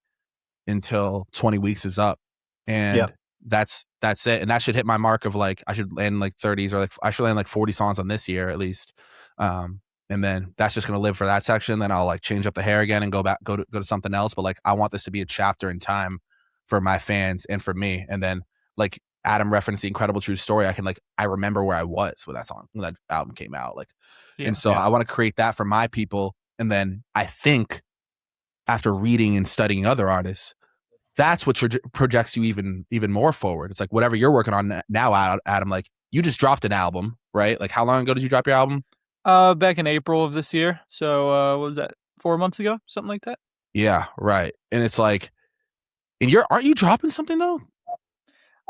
until 20 weeks is up. And that's it. And that should hit my mark of like, I should land like 30s, or like I should land like 40 songs on this year at least. And then that's just going to live for that section. Then I'll like change up the hair again and go to something else. But like, I want this to be a chapter in time for my fans and for me. And then like Adam referenced The Incredible True Story. I remember where I was when that album came out. Like, and so I want to create that for my people. And then I think after reading and studying other artists, that's what projects you even more forward. It's like whatever you're working on now, Adam, like you just dropped an album, right? Like how long ago did you drop your album? Back in April of this year. So what was that? 4 months ago? Something like that? Yeah, right. And it's like, and aren't you dropping something though?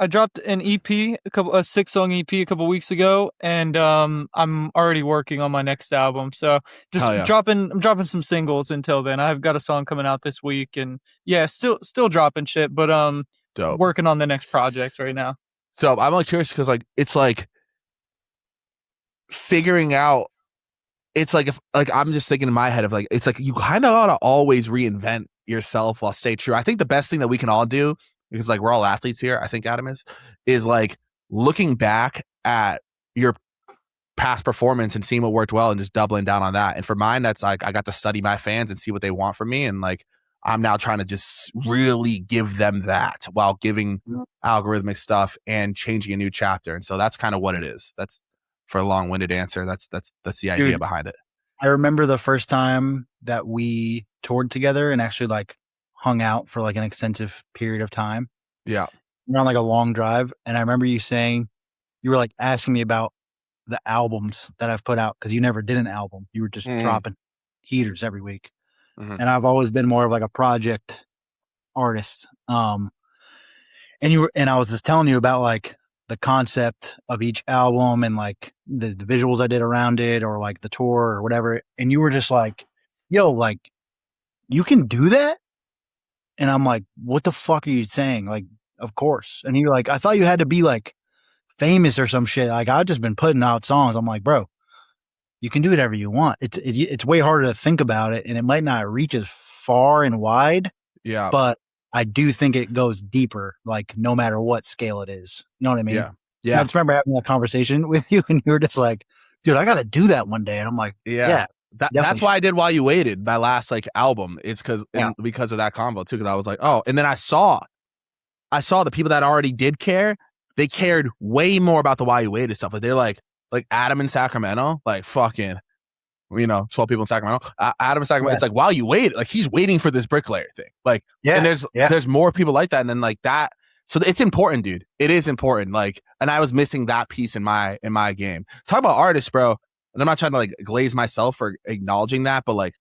I dropped an EP, a 6-song EP a couple weeks ago, and I'm already working on my next album. So I'm dropping some singles until then. I've got a song coming out this week, and still dropping shit, but dope. Working on the next project right now. So I'm like curious because like it's like figuring out. It's like if like I'm just thinking in my head of like it's like you kind of ought to always reinvent yourself while stay true. I think the best thing that we can all do, because like we're all athletes here, I think Adam is like looking back at your past performance and seeing what worked well and just doubling down on that. And for mine, that's like I got to study my fans and see what they want from me, and like I'm now trying to just really give them that while giving algorithmic stuff and changing a new chapter. And so that's kind of what it is. That's for a long-winded answer. That's the idea behind it. I remember the first time that we toured together and actually like hung out for like an extensive period of time. Yeah. We're on like a long drive. And I remember you saying, you were like asking me about the albums that I've put out, because you never did an album. You were just dropping heaters every week. And I've always been more of like a project artist. And I was just telling you about like the concept of each album and like the visuals I did around it, or like the tour or whatever. And you were just like, yo, like you can do that? And I'm like, what the fuck are you saying? Like, of course. And you're like, I thought you had to be like famous or some shit. Like I've just been putting out songs. I'm like, bro, you can do whatever you want. It's way harder to think about it, and it might not reach as far and wide. Yeah. But I do think it goes deeper, like no matter what scale it is. You know what I mean? Yeah. Yeah. I just remember having that conversation with you, and you were just like, dude, I got to do that one day. And I'm like, yeah. That's why I did While You Waited, my last like album. It's because of that combo too. Because I was like, oh, and then I saw the people that already did care. They cared way more about the While You Waited stuff. Like they're like Adam in Sacramento, like fucking, 12 people in Sacramento. Adam in Sacramento. It's like While You Wait, like he's waiting for this bricklayer thing. Like, and there's more people like that, and then like that. So it's important, dude. It is important. Like, and I was missing that piece in my game. Talk about artists, bro. And I'm not trying to like glaze myself for acknowledging that, but like,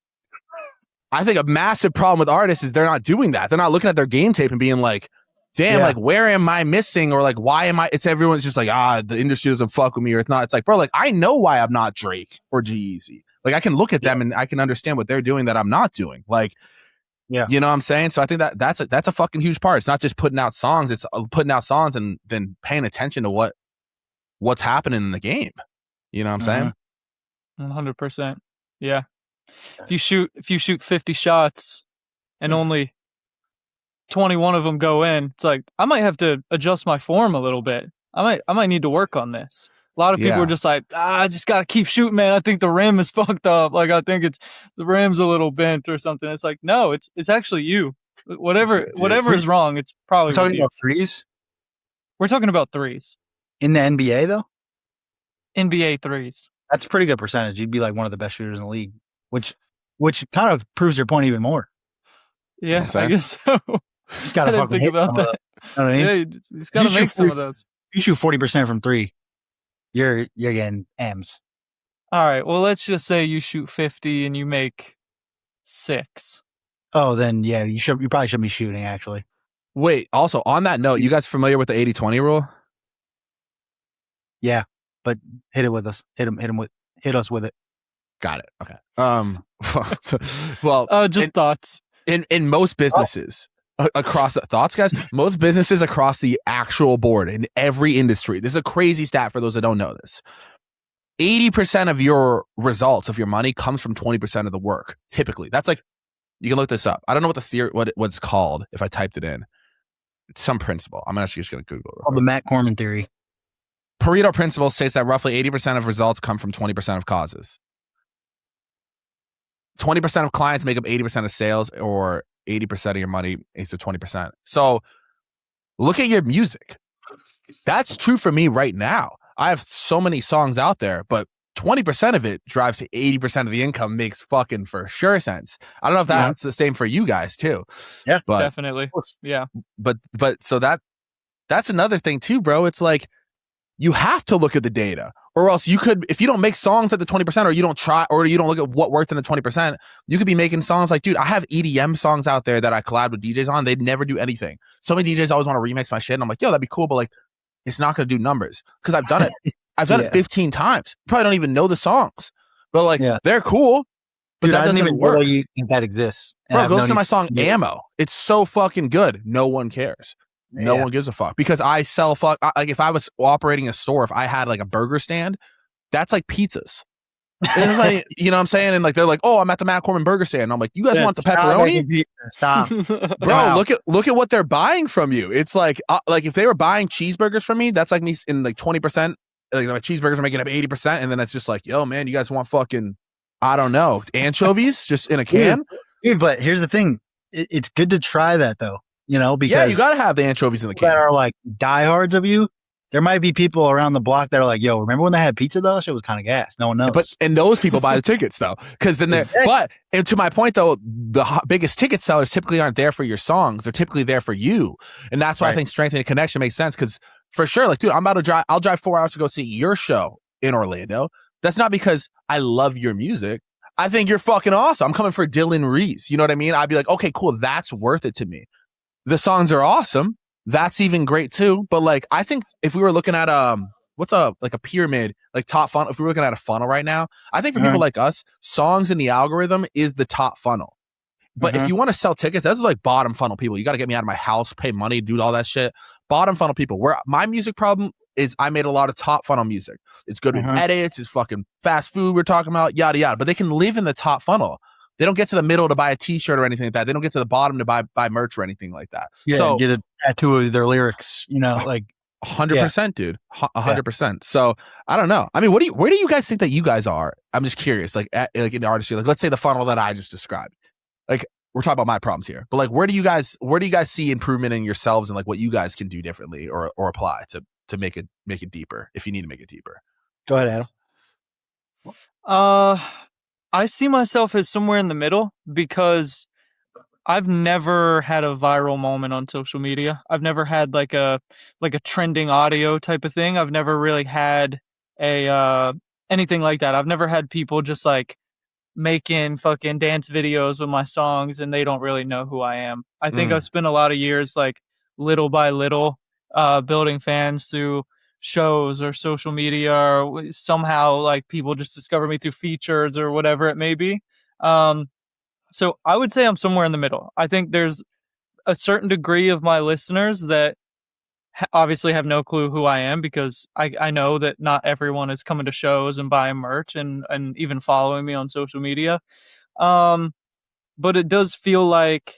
I think a massive problem with artists is they're not doing that. They're not looking at their game tape and being like, damn, like where am I missing? Or like, why am I? It's everyone's just like, the industry doesn't fuck with me, or it's not. It's like, bro, like I know why I'm not Drake or G-Eazy. Like I can look at them and I can understand what they're doing that I'm not doing. Like, you know what I'm saying? So I think that's a fucking huge part. It's not just putting out songs. It's putting out songs and then paying attention to what's happening in the game. You know what I'm saying? 100%. Yeah. If you shoot 50 shots and only 21 of them go in, it's like I might have to adjust my form a little bit. I might need to work on this. A lot of people Yeah. are just like, I just gotta keep shooting, man. I think the rim is fucked up. Like I think the rim's a little bent or something. It's like, no, it's actually you. Whatever is wrong, it's We're probably with talking you. about threes We're talking about threes. in the NBA though. NBA threes. That's a pretty good percentage. You'd be like one of the best shooters in the league, which kind of proves your point even more. You know Yeah, what I'm I guess so. You just gotta I didn't fucking think hit about some of that. those. You know what I mean? Yeah, you just gotta shoot make some of 40 those. If you shoot 40% from three, you're getting M's. All right. Well, let's just say you shoot 50 and you make 6. Oh, then yeah, you probably shouldn't be shooting actually. Wait, also on that note, you guys familiar with the 80-20 rule? Yeah, but hit it with us. Hit us with it. Got it. Okay. Well, Just thoughts. in most businesses across the thoughts, guys, most businesses across the actual board in every industry. This is a crazy stat for those that don't know this. 80% of your results of your money comes from 20% of the work. Typically, that's like, you can look this up. I don't know what the theory, what it's called. If I typed it in, it's some principle. I'm actually just going to Google it. Called the Matt Corman theory. Pareto principle states that roughly 80% of results come from 20% of causes. 20% of clients make up 80% of sales, or 80% of your money is to 20%. So look at your music. That's true for me right now. I have so many songs out there, but 20% of it drives to 80% of the income. Makes fucking for sure sense. I don't know if that's the same for you guys too. Yeah, but Definitely. Yeah. But so that's another thing too, bro. It's like, you have to look at the data, or else you could, if you don't make songs at the 20%, or you don't try, or you don't look at what worked in the 20%, you could be making songs like, dude, I have EDM songs out there that I collab with DJs on. They'd never do anything. So many DJs always want to remix my shit. And I'm like, yo, that'd be cool. But like, it's not going to do numbers because I've done it. I've done it 15 times. You probably don't even know the songs, but like, they're cool. But dude, that doesn't even work. Know you think that exists. Bro, go listen to my song Ammo. It's so fucking good. No one cares. No one gives a fuck because I sell like if I was operating a store, if I had like a burger stand, that's like pizzas. And it's like, you know what I'm saying? And like, they're like, oh, I'm at the Matt Corman burger stand. And I'm like, you guys want the pepperoni? Stop. Bro, wow. Look at what they're buying from you. It's like if they were buying cheeseburgers from me, that's like me in like 20%, like my cheeseburgers are making up 80%. And then it's just like, yo, man, you guys want fucking, I don't know, anchovies just in a can? Dude, but here's the thing. It's good to try that though. You know, because you got to have the anchovies in the can. That are like diehards of you. There might be people around the block that are like, yo, remember when they had pizza though? Shit was kind of gas. No one knows. And those people buy the tickets though. Because then and to my point though, the biggest ticket sellers typically aren't there for your songs. They're typically there for you. And that's why I think strengthening connection makes sense. Because for sure, like, dude, I'll drive 4 hours to go see your show in Orlando. That's not because I love your music. I think you're fucking awesome. I'm coming for Dylan Reese. You know what I mean? I'd be like, okay, cool. That's worth it to me. The songs are awesome. That's even great too. But like, I think if we were looking at what's a pyramid, like top funnel, if we were looking at a funnel right now, I think for people like us, songs in the algorithm is the top funnel. But if you want to sell tickets, that's like bottom funnel people. You got to get me out of my house, pay money, do all that shit. Bottom funnel people. Where my music problem is, I made a lot of top funnel music. It's good in edits. It's fucking fast food we're talking about, yada yada. But they can live in the top funnel. They don't get to the middle to buy a t-shirt or anything like that. They don't get to the bottom to buy merch or anything like that. Yeah, so get a tattoo of their lyrics, you know, like 100%, dude. 100%. So I don't know. I mean, where do you guys think that you guys are? I'm just curious. Like in the artistry, like let's say the funnel that I just described. Like we're talking about my problems here, but like where do you guys see improvement in yourselves and like what you guys can do differently or apply to make it deeper if you need to make it deeper? Go ahead, Adam. I see myself as somewhere in the middle because I've never had a viral moment on social media. I've never had like a trending audio type of thing. I've never really had a anything like that. I've never had people just like making fucking dance videos with my songs and they don't really know who I am. I think I've spent a lot of years like little by little building fans through shows or social media, or somehow like people just discover me through features or whatever it may be. So I would say I'm somewhere in the middle. I think there's a certain degree of my listeners that obviously have no clue who I am because I know that not everyone is coming to shows and buying merch and even following me on social media. But it does feel like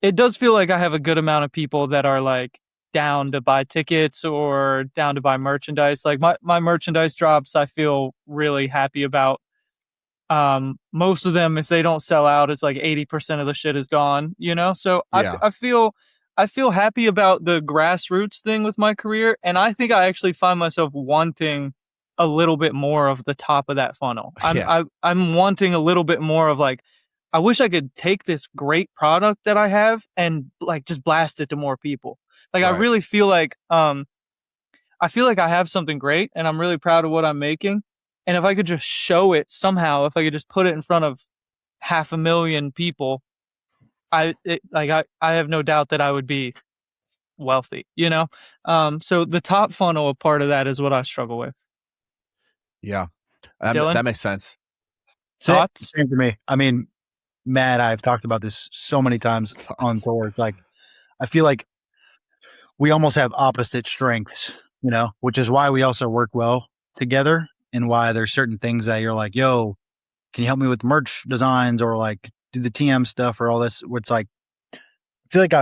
I have a good amount of people that are like down to buy tickets or down to buy merchandise. Like my merchandise drops, I feel really happy about. Most of them, if they don't sell out, it's like 80% of the shit is gone, you know? So Yeah. I feel happy about the grassroots thing with my career. And I think I actually find myself wanting a little bit more of the top of that funnel. Yeah. I'm wanting a little bit more of like, I wish I could take this great product that I have and like just blast it to more people. Like I Right. really feel like, I feel like I have something great and I'm really proud of what I'm making. And if I could just show it somehow, if I could just put it in front of 500,000 people, I have no doubt that I would be wealthy, you know? So the top funnel, a part of that is what I struggle with. Yeah. Dylan? That makes sense. Thoughts? Same for me. I mean, Matt, I've talked about this so many times on tour. It's like, I feel like we almost have opposite strengths, you know, which is why we also work well together and why there's certain things that you're like, yo, can you help me with merch designs or like do the TM stuff or all this? Where it's like, I feel like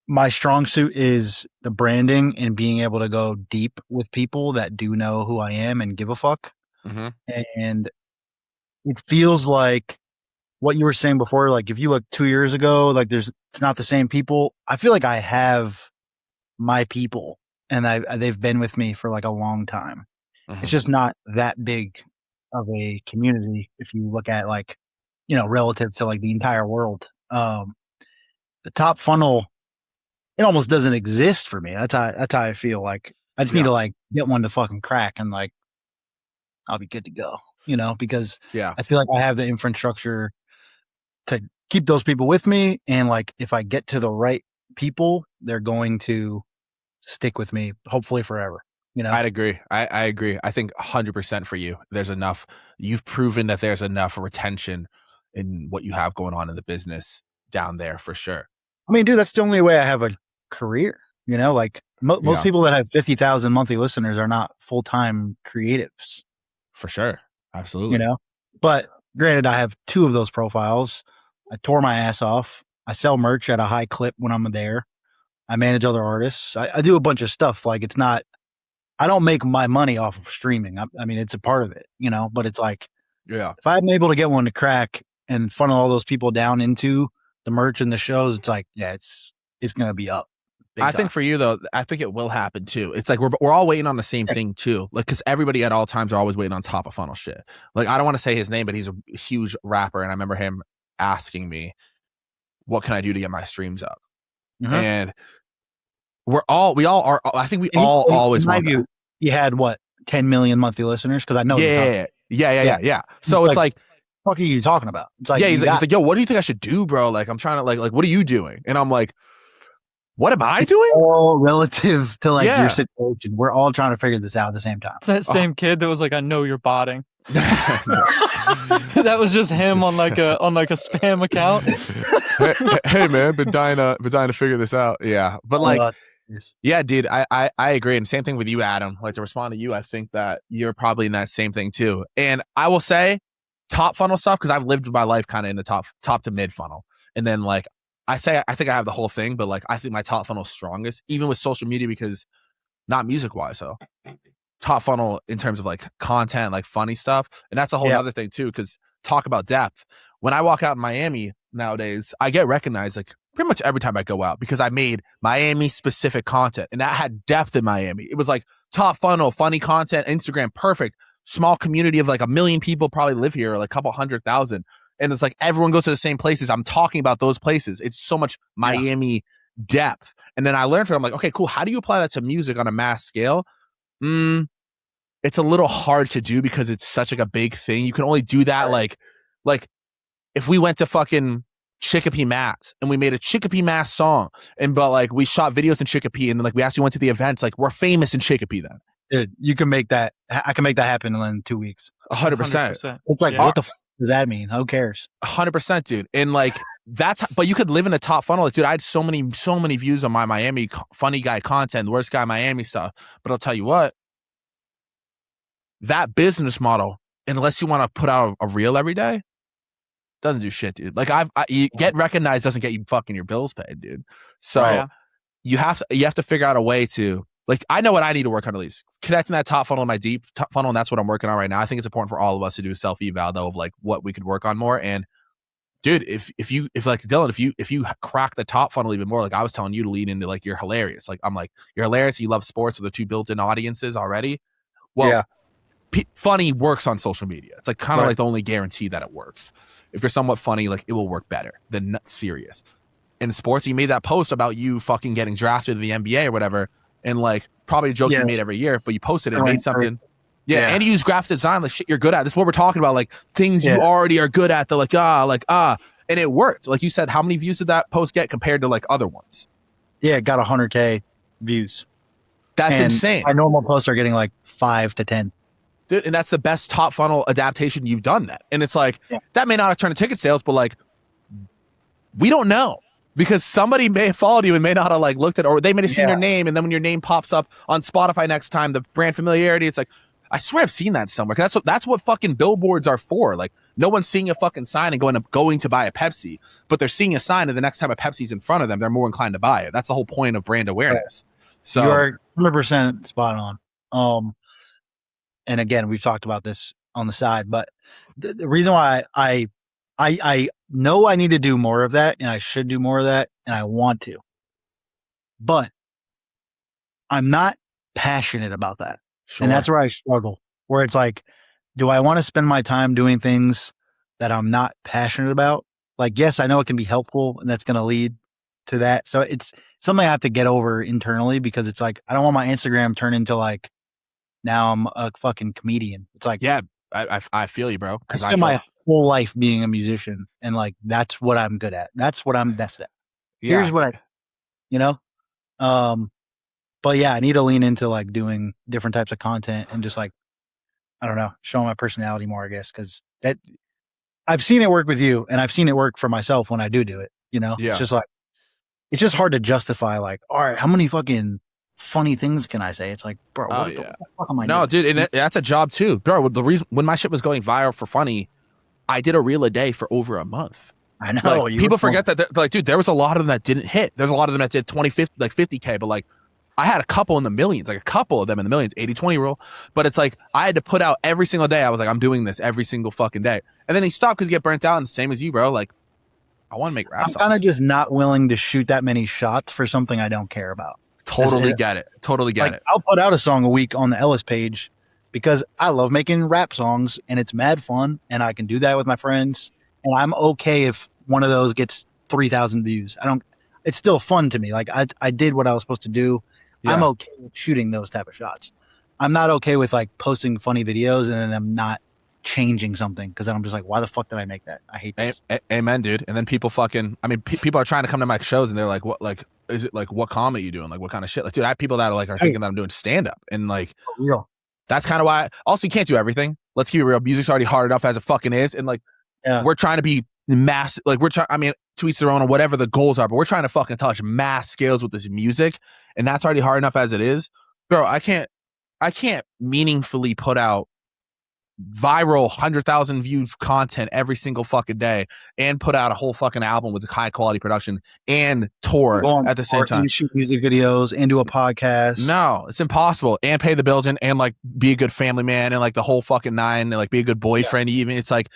my strong suit is the branding and being able to go deep with people that do know who I am and give a fuck. Mm-hmm. And it feels like what you were saying before, like if you look 2 years ago, like it's not the same people. I feel like I have my people and they've been with me for like a long time. Mm-hmm. It's just not that big of a community if you look at like, you know, relative to like the entire world. The top funnel, it almost doesn't exist for me. That's how I feel. Like I just need to like get one to fucking crack and like I'll be good to go, you know, because I feel like I have the infrastructure to keep those people with me. And like, if I get to the right people, they're going to stick with me, hopefully forever. You know, I'd agree. I agree. I think 100% for you. There's enough. You've proven that there's enough retention in what you have going on in the business down there for sure. I mean, dude, that's the only way I have a career. You know, like most people that have 50,000 monthly listeners are not full-time creatives. For sure. Absolutely. You know, but granted, I have 2 of those profiles. I tore my ass off. I sell merch at a high clip when I'm there. I manage other artists. I do a bunch of stuff. Like it's not, I don't make my money off of streaming. I mean, it's a part of it, you know, but it's like, if I'm able to get one to crack and funnel all those people down into the merch and the shows, it's like, it's going to be up. I think for you though, I think it will happen too. It's like we're all waiting on the same thing too. Like, cause everybody at all times are always waiting on top of funnel shit. Like, I don't want to say his name, but he's a huge rapper. And I remember him asking me, what can I do to get my streams up? Mm-hmm. And we all are. I think we all always want that. You had what, 10 million monthly listeners? Cause I know. Yeah. So it's like, what are you talking about? It's like, he's like, yo, what do you think I should do, bro? Like, I'm trying to like, what are you doing? And I'm like, what am I doing? All relative to like your situation. We're all trying to figure this out at the same time. It's that same kid that was like, I know you're botting. That was just him on like a spam account. hey man, been dying to figure this out. Yeah. But like, yeah, dude, I agree. And same thing with you, Adam. Like, to respond to you, I think that you're probably in that same thing too. And I will say top funnel stuff, because I've lived my life kind of in the top to mid funnel. And then like, I think I have the whole thing, but like, I think my top funnel is strongest, even with social media, because not music wise. So top funnel in terms of like content, like funny stuff. And that's a whole other thing too, because talk about depth. When I walk out in Miami nowadays, I get recognized like pretty much every time I go out, because I made Miami specific content and that had depth in Miami. It was like top funnel, funny content, Instagram, perfect. Small community of like 1 million people probably live here, or like a couple 100,000. And it's like everyone goes to the same places. I'm talking about those places. It's so much Miami depth. And then I learned from it, I'm like, okay, cool. How do you apply that to music on a mass scale? It's a little hard to do because it's such like a big thing. You can only do that like if we went to fucking Chicopee, Mass, and we made a Chicopee, Mass song, but like we shot videos in Chicopee, and then like we actually went to the events, like we're famous in Chicopee then. Dude, you can make that. I can make that happen in 2 weeks. 100%. It's like, what the does that mean? Who cares? 100%, dude. And like but you could live in the top funnel. Like, dude, I had so many views on my Miami funny guy content, worst guy Miami stuff. But I'll tell you what, that business model, unless you want to put out a reel every day, doesn't do shit, dude. Like you get recognized doesn't get you fucking your bills paid, dude. So you have to figure out a way to, like, I know what I need to work on, at least connecting that top funnel and my deep top funnel, and that's what I'm working on right now. I think it's important for all of us to do a self eval though of like what we could work on more. And dude, if like Dylan, if you crack the top funnel even more, like I was telling you to lean into, like, you're hilarious. Like I'm like, you're hilarious. You love sports, so the two built-in audiences already. Well, funny works on social media. It's like kind of like the only guarantee that it works. If you're somewhat funny, like it will work better than not serious. In sports, you made that post about you fucking getting drafted to the NBA or whatever, and like probably a joke you made every year, but you posted it and made something. Yeah, and you use graphic design, like shit you're good at. This is what we're talking about, like things you already are good at. The and it worked. Like you said, how many views did that post get compared to like other ones? Yeah, it got 100K views. That's insane. My normal posts are getting like 5 to 10. Dude, and that's the best top funnel adaptation you've done that. And it's like, that may not have turned to ticket sales, but like, we don't know. Because somebody may have followed you and may not have like looked at, or they may have seen your name, and then when your name pops up on Spotify next time, the brand familiarity, it's like, I swear I've seen that somewhere. That's what fucking billboards are for. Like, no one's seeing a fucking sign and going to buy a Pepsi, but they're seeing a sign, and the next time a Pepsi's in front of them, they're more inclined to buy it. That's the whole point of brand awareness. So you are 100% spot on. And again, we've talked about this on the side, but the reason why I know I need to do more of that, and I should do more of that, and I want to, but I'm not passionate about that. Sure. And that's where I struggle, where it's like, do I want to spend my time doing things that I'm not passionate about? Like, yes, I know it can be helpful, and that's going to lead to that. So it's something I have to get over internally, because it's like, I don't want my Instagram turn into like, now I'm a fucking comedian. It's like, yeah, I feel you, bro. I spent my whole life being a musician, and like, that's what I'm good at. That's what I'm best at. Yeah. Here's what but yeah, I need to lean into like doing different types of content and just like, I don't know, showing my personality more, I guess. Cause that I've seen it work with you, and I've seen it work for myself when I do it, It's just like, it's just hard to justify, like, all right, how many fucking funny things can I say? It's like, bro, what the fuck am I doing? No, dude, and that's a job too, bro. The reason when my shit was going viral for funny, I did a reel a day for over a month. I know. Like, people forget that, like, dude, there was a lot of them that didn't hit. There's a lot of them that did 20, 50, like 50K, but like, I had a couple in the millions, like a couple of them in the millions, 80-20 rule. But it's like, I had to put out every single day. I was like, I'm doing this every single fucking day. And then he stopped because you get burnt out, and same as you, bro. Like, I want to make rap songs. I'm kind of just not willing to shoot that many shots for something I don't care about. Totally get it. I'll put out a song a week on the Ellis page because I love making rap songs, and it's mad fun, and I can do that with my friends. And I'm okay if one of those gets 3,000 views. It's still fun to me. Like, I did what I was supposed to do. Yeah. I'm okay with shooting those type of shots. I'm not okay with like posting funny videos and then I'm not changing something, because then I'm just like, why the fuck did I make that? I hate this. Amen, dude. And then people people are trying to come to my shows, and they're like, what, like, is it like, what comedy you doing? Like, what kind of shit? Like, dude, I have people that are like, are thinking that I'm doing stand up, and like, real. That's kind of why. Also, you can't do everything. Let's keep it real. Music's already hard enough as it fucking is, and like, we're trying to be mass. Like, we're trying. I mean, to each their own, or whatever the goals are, but we're trying to fucking touch mass scales with this music, and that's already hard enough as it is, bro. I can't meaningfully put out viral 100,000 views content every single fucking day and put out a whole fucking album with high quality production and tour at the same time. And shoot music videos and do a podcast. No, it's impossible. And pay the bills and like be a good family man and like the whole fucking nine, and like be a good boyfriend. Even it's like,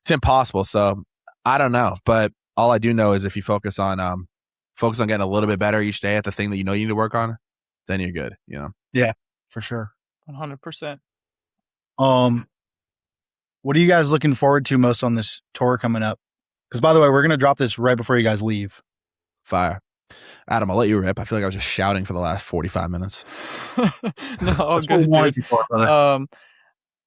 it's impossible. So I don't know, but all I do know is if you focus on getting a little bit better each day at the thing that you need to work on, then you're good. Yeah, for sure. 100%. What are you guys looking forward to most on this tour coming up? Because, by the way, we're going to drop this right before you guys leave. Fire. Adam, I'll let you rip. I feel like I was just shouting for the last 45 minutes. No, good.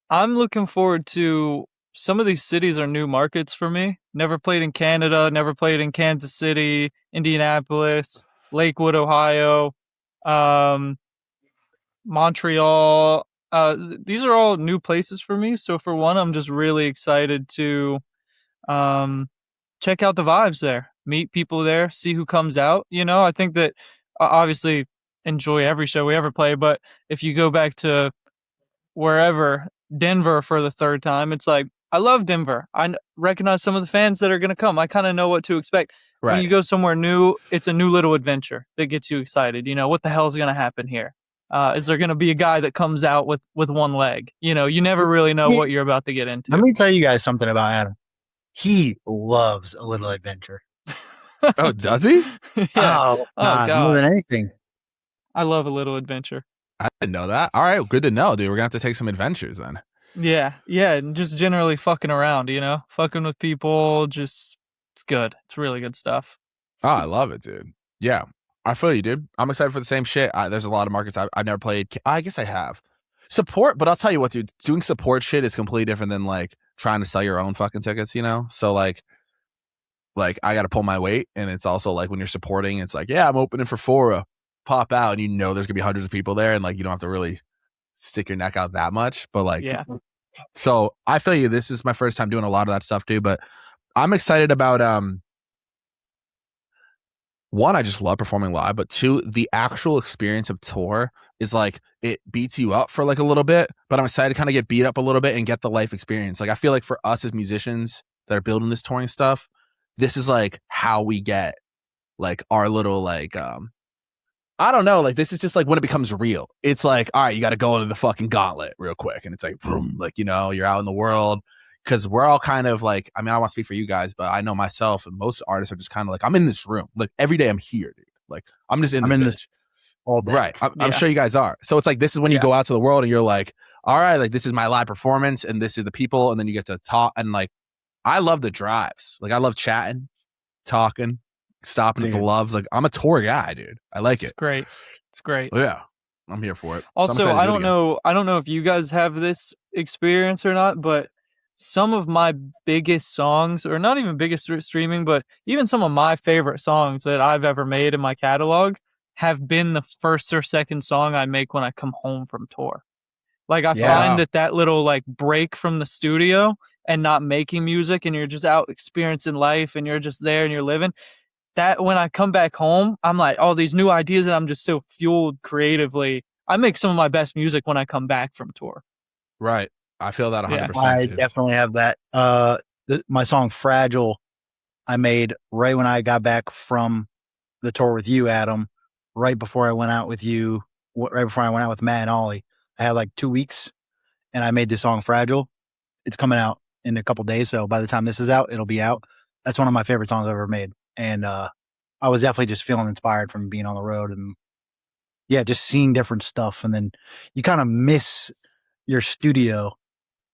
I'm looking forward to some of these cities are new markets for me. Never played in Canada, never played in Kansas City, Indianapolis, Lakewood, Ohio, Montreal. These are all new places for me. So for one, I'm just really excited to check out the vibes there, meet people there, see who comes out. I think that obviously enjoy every show we ever play, but if you go back to wherever, Denver for the third time, it's like, I love Denver. recognize some of the fans that are going to come. I kind of know what to expect. Right. When you go somewhere new, it's a new little adventure that gets you excited. You know, what the hell is going to happen here? Is there going to be a guy that comes out with one leg? You know, you never really know what you're about to get into. Let me tell you guys something about Adam. He loves a little adventure. Oh, does he? Yeah. Oh, God, more than anything. I love a little adventure. I didn't know that. All right, good to know, dude. We're gonna have to take some adventures then. Yeah, and just generally fucking around, you know, fucking with people. Just it's good. It's really good stuff. Oh, I love it, dude. Yeah, I feel you, dude. I'm excited for the same shit. There's a lot of markets I've never played. I guess I have support, but I'll tell you what, dude. Doing support shit is completely different than like trying to sell your own fucking tickets, you know. So like I got to pull my weight, and it's also like when you're supporting, it's like, yeah, I'm opening for Fora, pop out, and you know there's gonna be hundreds of people there, and like you don't have to really stick your neck out that much, but like, yeah. So I feel you. This is my first time doing a lot of that stuff too, but I'm excited about one, I just love performing live, but two, the actual experience of tour is like it beats you up for like a little bit, but I'm excited to kind of get beat up a little bit and get the life experience. Like I feel like for us as musicians that are building this touring stuff, this is like how we get like our little like I don't know, like this is just like when it becomes real. It's like, all right, you got to go into the fucking gauntlet real quick, and it's like, boom, like, you know, you're out in the world, because we're all kind of like, I mean, I don't want to speak for you guys, but I know myself and most artists are just kind of like, I'm in this room, like every day I'm here, dude. Like I'm just in this all day. Right. I'm sure you guys are. So it's like, this is when you go out to the world and you're like, all right, like this is my live performance and this is the people, and then you get to talk, and like I love the drives. Like I love chatting, talking, stopping at the loves. Like I'm a tour guy, dude. I like it. It's great. It's great. Yeah, I'm here for it. Also, So I don't know if you guys have this experience or not, but some of my biggest songs, or not even biggest streaming, but even some of my favorite songs that I've ever made in my catalog have been the first or second song I make when I come home from tour. Like I find that little like break from the studio and not making music, and you're just out experiencing life and you're just there and you're living, that when I come back home, I'm like, oh, these new ideas, and I'm just so fueled creatively. I make some of my best music when I come back from tour. Right. I feel that 100%. I definitely have that. My song Fragile, I made right when I got back from the tour with you, Adam, right before I went out with you, right before I went out with Matt and Ollie. I had like 2 weeks, and I made this song Fragile. It's coming out in a couple days, so by the time this is out, it'll be out. That's one of my favorite songs I've ever made. And I was definitely just feeling inspired from being on the road and just seeing different stuff. And then you kind of miss your studio.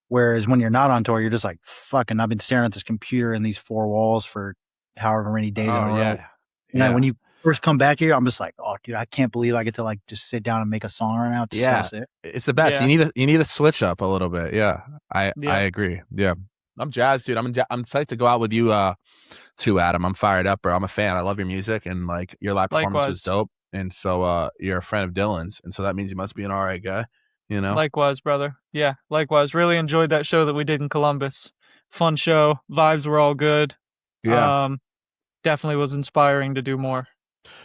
Whereas when you're not on tour, you're just like, fucking, I've been staring at this computer and these four walls for however many days in a row. And when you first come back here, I'm just like, oh, dude, I can't believe I get to like just sit down and make a song right now. It's so sick. It's the best. Yeah. You need to switch up a little bit. Yeah, I agree. Yeah, I'm jazzed, dude. I'm excited to go out with you too, Adam. I'm fired up, bro. I'm a fan. I love your music, and like your live performance was dope. And so you're a friend of Dylan's, and so that means you must be an all right guy. You know, likewise, brother. Yeah, likewise. Really enjoyed that show that we did in Columbus. Fun show. Vibes were all good. Yeah, definitely was inspiring to do more.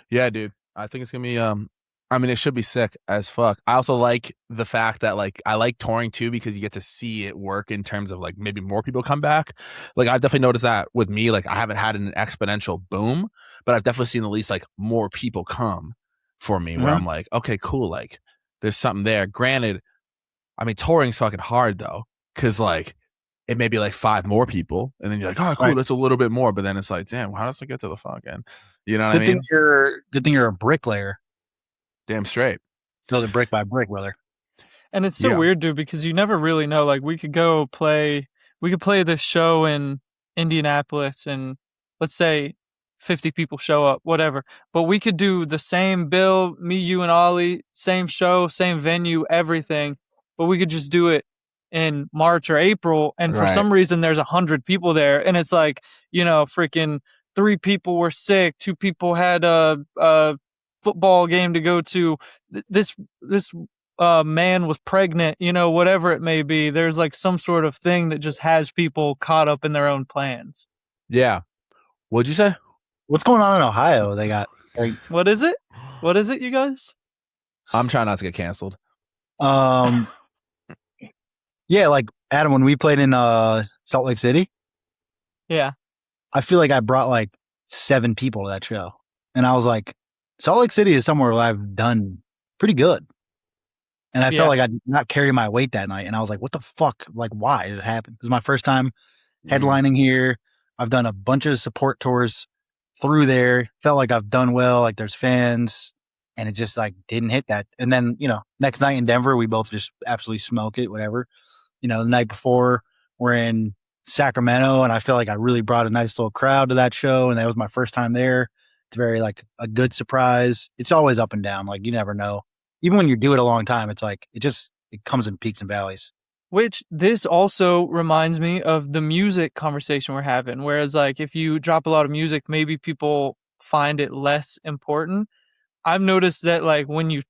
Yeah, dude. I think it's gonna be I mean, it should be sick as fuck. I also like the fact that like I like touring too, because you get to see it work in terms of like maybe more people come back. Like I've definitely noticed that with me. Like I haven't had an exponential boom, but I've definitely seen at least like more people come for me, where I'm like, okay, cool. Like there's something there. Granted, I mean, touring's fucking hard though, because like it may be like 5 more people, and then you're like, oh, cool, that's a little bit more. But then it's like, damn, how does it get to the fucking? You know what I mean? Good thing you're a bricklayer. Damn straight. Build it brick by brick, brother. And it's so weird, dude, because you never really know. Like we could play this show in Indianapolis, and let's say 50 people show up, whatever. But we could do the same bill, me, you, and Ollie, same show, same venue, everything. But we could just do it in March or April, and for some reason there's 100 people there, and it's like, you know, freaking 3 people were sick, 2 people had a football game to go to, this man was pregnant, you know, whatever it may be. There's like some sort of thing that just has people caught up in their own plans. Yeah. What'd you say? What's going on in Ohio? They got like, what is it, you guys? I'm trying not to get canceled. Yeah, like Adam, when we played in Salt Lake City, Yeah. I feel like I brought like 7 people to that show. And I was like, Salt Lake City is somewhere where I've done pretty good. And I felt Yeah. like I did not carry my weight that night. And I was like, what the fuck? Like, why does it happen? This is my first time Mhm. headlining here. I've done a bunch of support tours through there. Felt like I've done well. Like there's fans. And it just like didn't hit that. And then, next night in Denver, we both just absolutely smoke it, whatever. The night before we're in Sacramento, and I feel like I really brought a nice little crowd to that show. And that was my first time there. It's very like a good surprise. It's always up and down. Like you never know. Even when you do it a long time, it's like it comes in peaks and valleys. Which this also reminds me of the music conversation we're having. Whereas, like, if you drop a lot of music, maybe people find it less important. I've noticed that, like, when you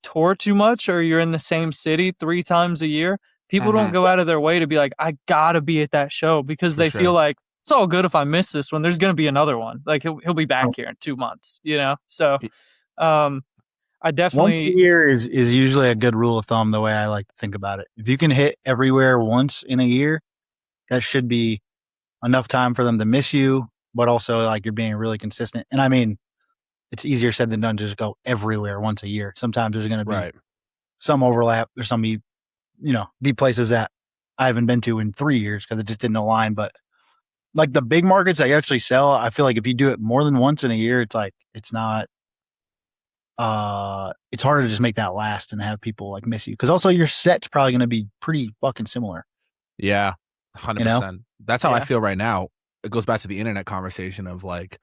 tour too much or you're in the same city 3 times a year, people don't Mhm. go out of their way to be like, I gotta be at that show because For they feel sure. like it's all good if I miss this one. There's gonna be another one. Like he'll be back here in 2 months, you know? So, Y- um, I Once a definitely, year is usually a good rule of thumb. The way I like to think about it, if you can hit everywhere once in a year, that should be enough time for them to miss you, but also like you're being really consistent. And I mean, it's easier said than done. Just go everywhere once a year. Sometimes there's going to be Right. some overlap. There's some be places that I haven't been to in 3 years because it just didn't align. But like the big markets that you actually sell, I feel like if you do it more than once in a year, it's like it's not. It's harder to just make that last and have people like miss you because also your set's probably going to be pretty fucking similar. Yeah. You know? 100%. That's how I yeah, feel right now. It goes back to the internet conversation of like,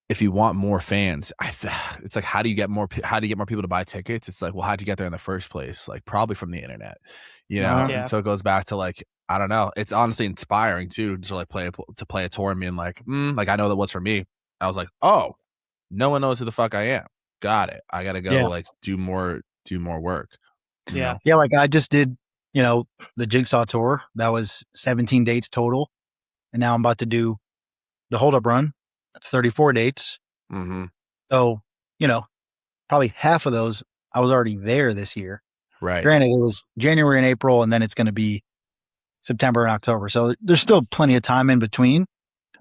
if you want more fans, it's like, how do you get more people to buy tickets? It's like, well, how'd you get there in the first place? Like probably from the internet, And yeah, so it goes back to like, I don't know. It's honestly inspiring too to like play a tour and being like, like I know that was for me. I was like, oh, no one knows who the fuck I am. Got it. I gotta go Yeah. like do more work. You yeah. know? Yeah. Like I just did, the Jigsaw tour. That was 17 dates total. And now I'm about to do the Hold Up Run. That's 34 dates. Mm-hmm. So, probably half of those I was already there this year. Right. Granted, it was January and April, and then it's going to be September and October. So there's still plenty of time in between,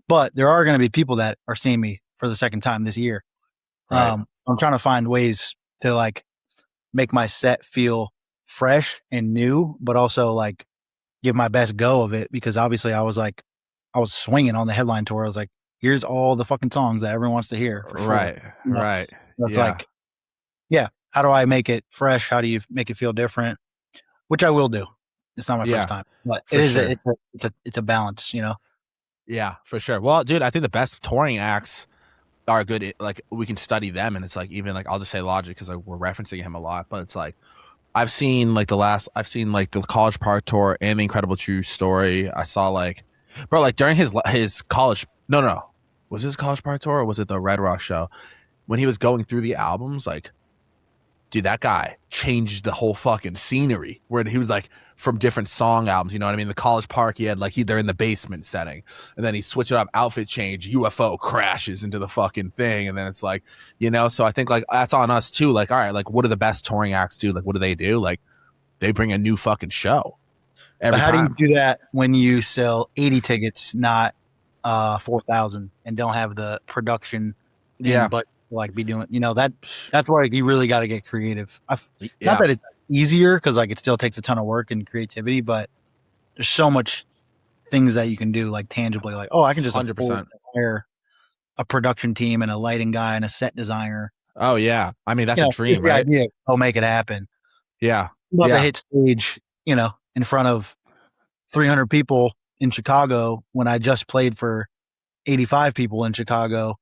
but there are going to be people that are seeing me for the second time this year. Right. I'm trying to find ways to like make my set feel fresh and new, but also like give my best go of it because obviously I was swinging on the headline tour. I was like, here's all the fucking songs that everyone wants to hear for sure. Right. Right. So it's Yeah. like, yeah, how do I make it fresh? How do you make it feel different? Which I will do. It's not my Yeah. first time, but For it is sure. it's a balance, Yeah, for sure. Well, dude, I think the best touring acts are good. Like we can study them, and it's like even like I'll just say Logic because like, we're referencing him a lot. But it's like I've seen like the College Park tour and the Incredible True Story. I saw like, bro, like during his college. No, was this College Park tour or was it the Red Rock show when he was going through the albums? Like, dude, that guy changed the whole fucking scenery where he was like from different song albums. You know what I mean? The College Park, he had like they're in the basement setting, and then he switched it up, outfit change, UFO crashes into the fucking thing, and then it's like, So I think like that's on us too. Like, all right, like what do the best touring acts do? Like, what do? Like, they bring a new fucking show every But how do you time. do that when you sell 80 tickets, not 4,000, and don't have the production Yeah, but like be doing, that's where you really got to get creative. Not yeah, that it's easier because like it still takes a ton of work and creativity, but there's so much things that you can do like tangibly, like, oh, I can just afford 100%. to hire a production team and a lighting guy and a set designer. Oh yeah, I mean that's a Here's dream, the right? idea. I'll make it happen. Yeah, I'm about to yeah, hit stage, in front of 300 people in Chicago when I just played for 85 people in Chicago.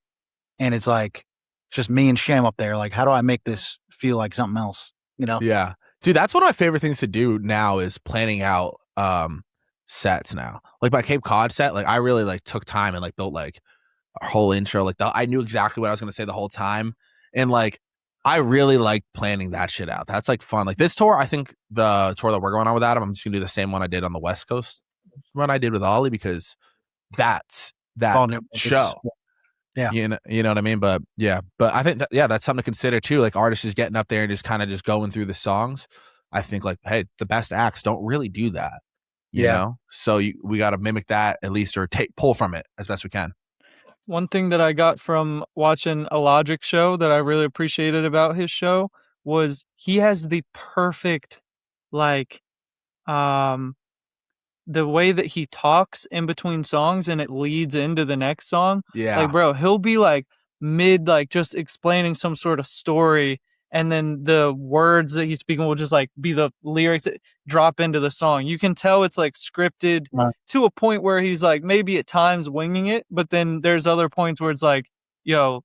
And it's like, it's just me and Sham up there. Like, how do I make this feel like something else? yeah, dude. That's one of my favorite things to do now is planning out sets now. Like my Cape Cod set, like I really like took time and like built like a whole intro. Like I knew exactly what I was gonna say the whole time, and like I really like planning that shit out. That's like fun. Like this tour, I think the tour that we're going on with Adam, I'm just gonna do the same one I did on the West Coast run I did with Ollie because that's that All new markets. show. Yeah. You know what I mean? But I think that's something to consider too. Like artists just getting up there and just kind of just going through the songs. I think like, hey, the best acts don't really do that. you know? So we got to mimic that at least, or pull from it as best we can. One thing that I got from watching a Logic show that I really appreciated about his show was he has the perfect, like, the way that he talks in between songs and it leads into the next song. Yeah. Like, bro, he'll be like mid, like just explaining some sort of story, and then the words that he's speaking will just like be the lyrics that drop into the song. You can tell it's like scripted to a point where he's like maybe at times winging it, but then there's other points where it's like, yo,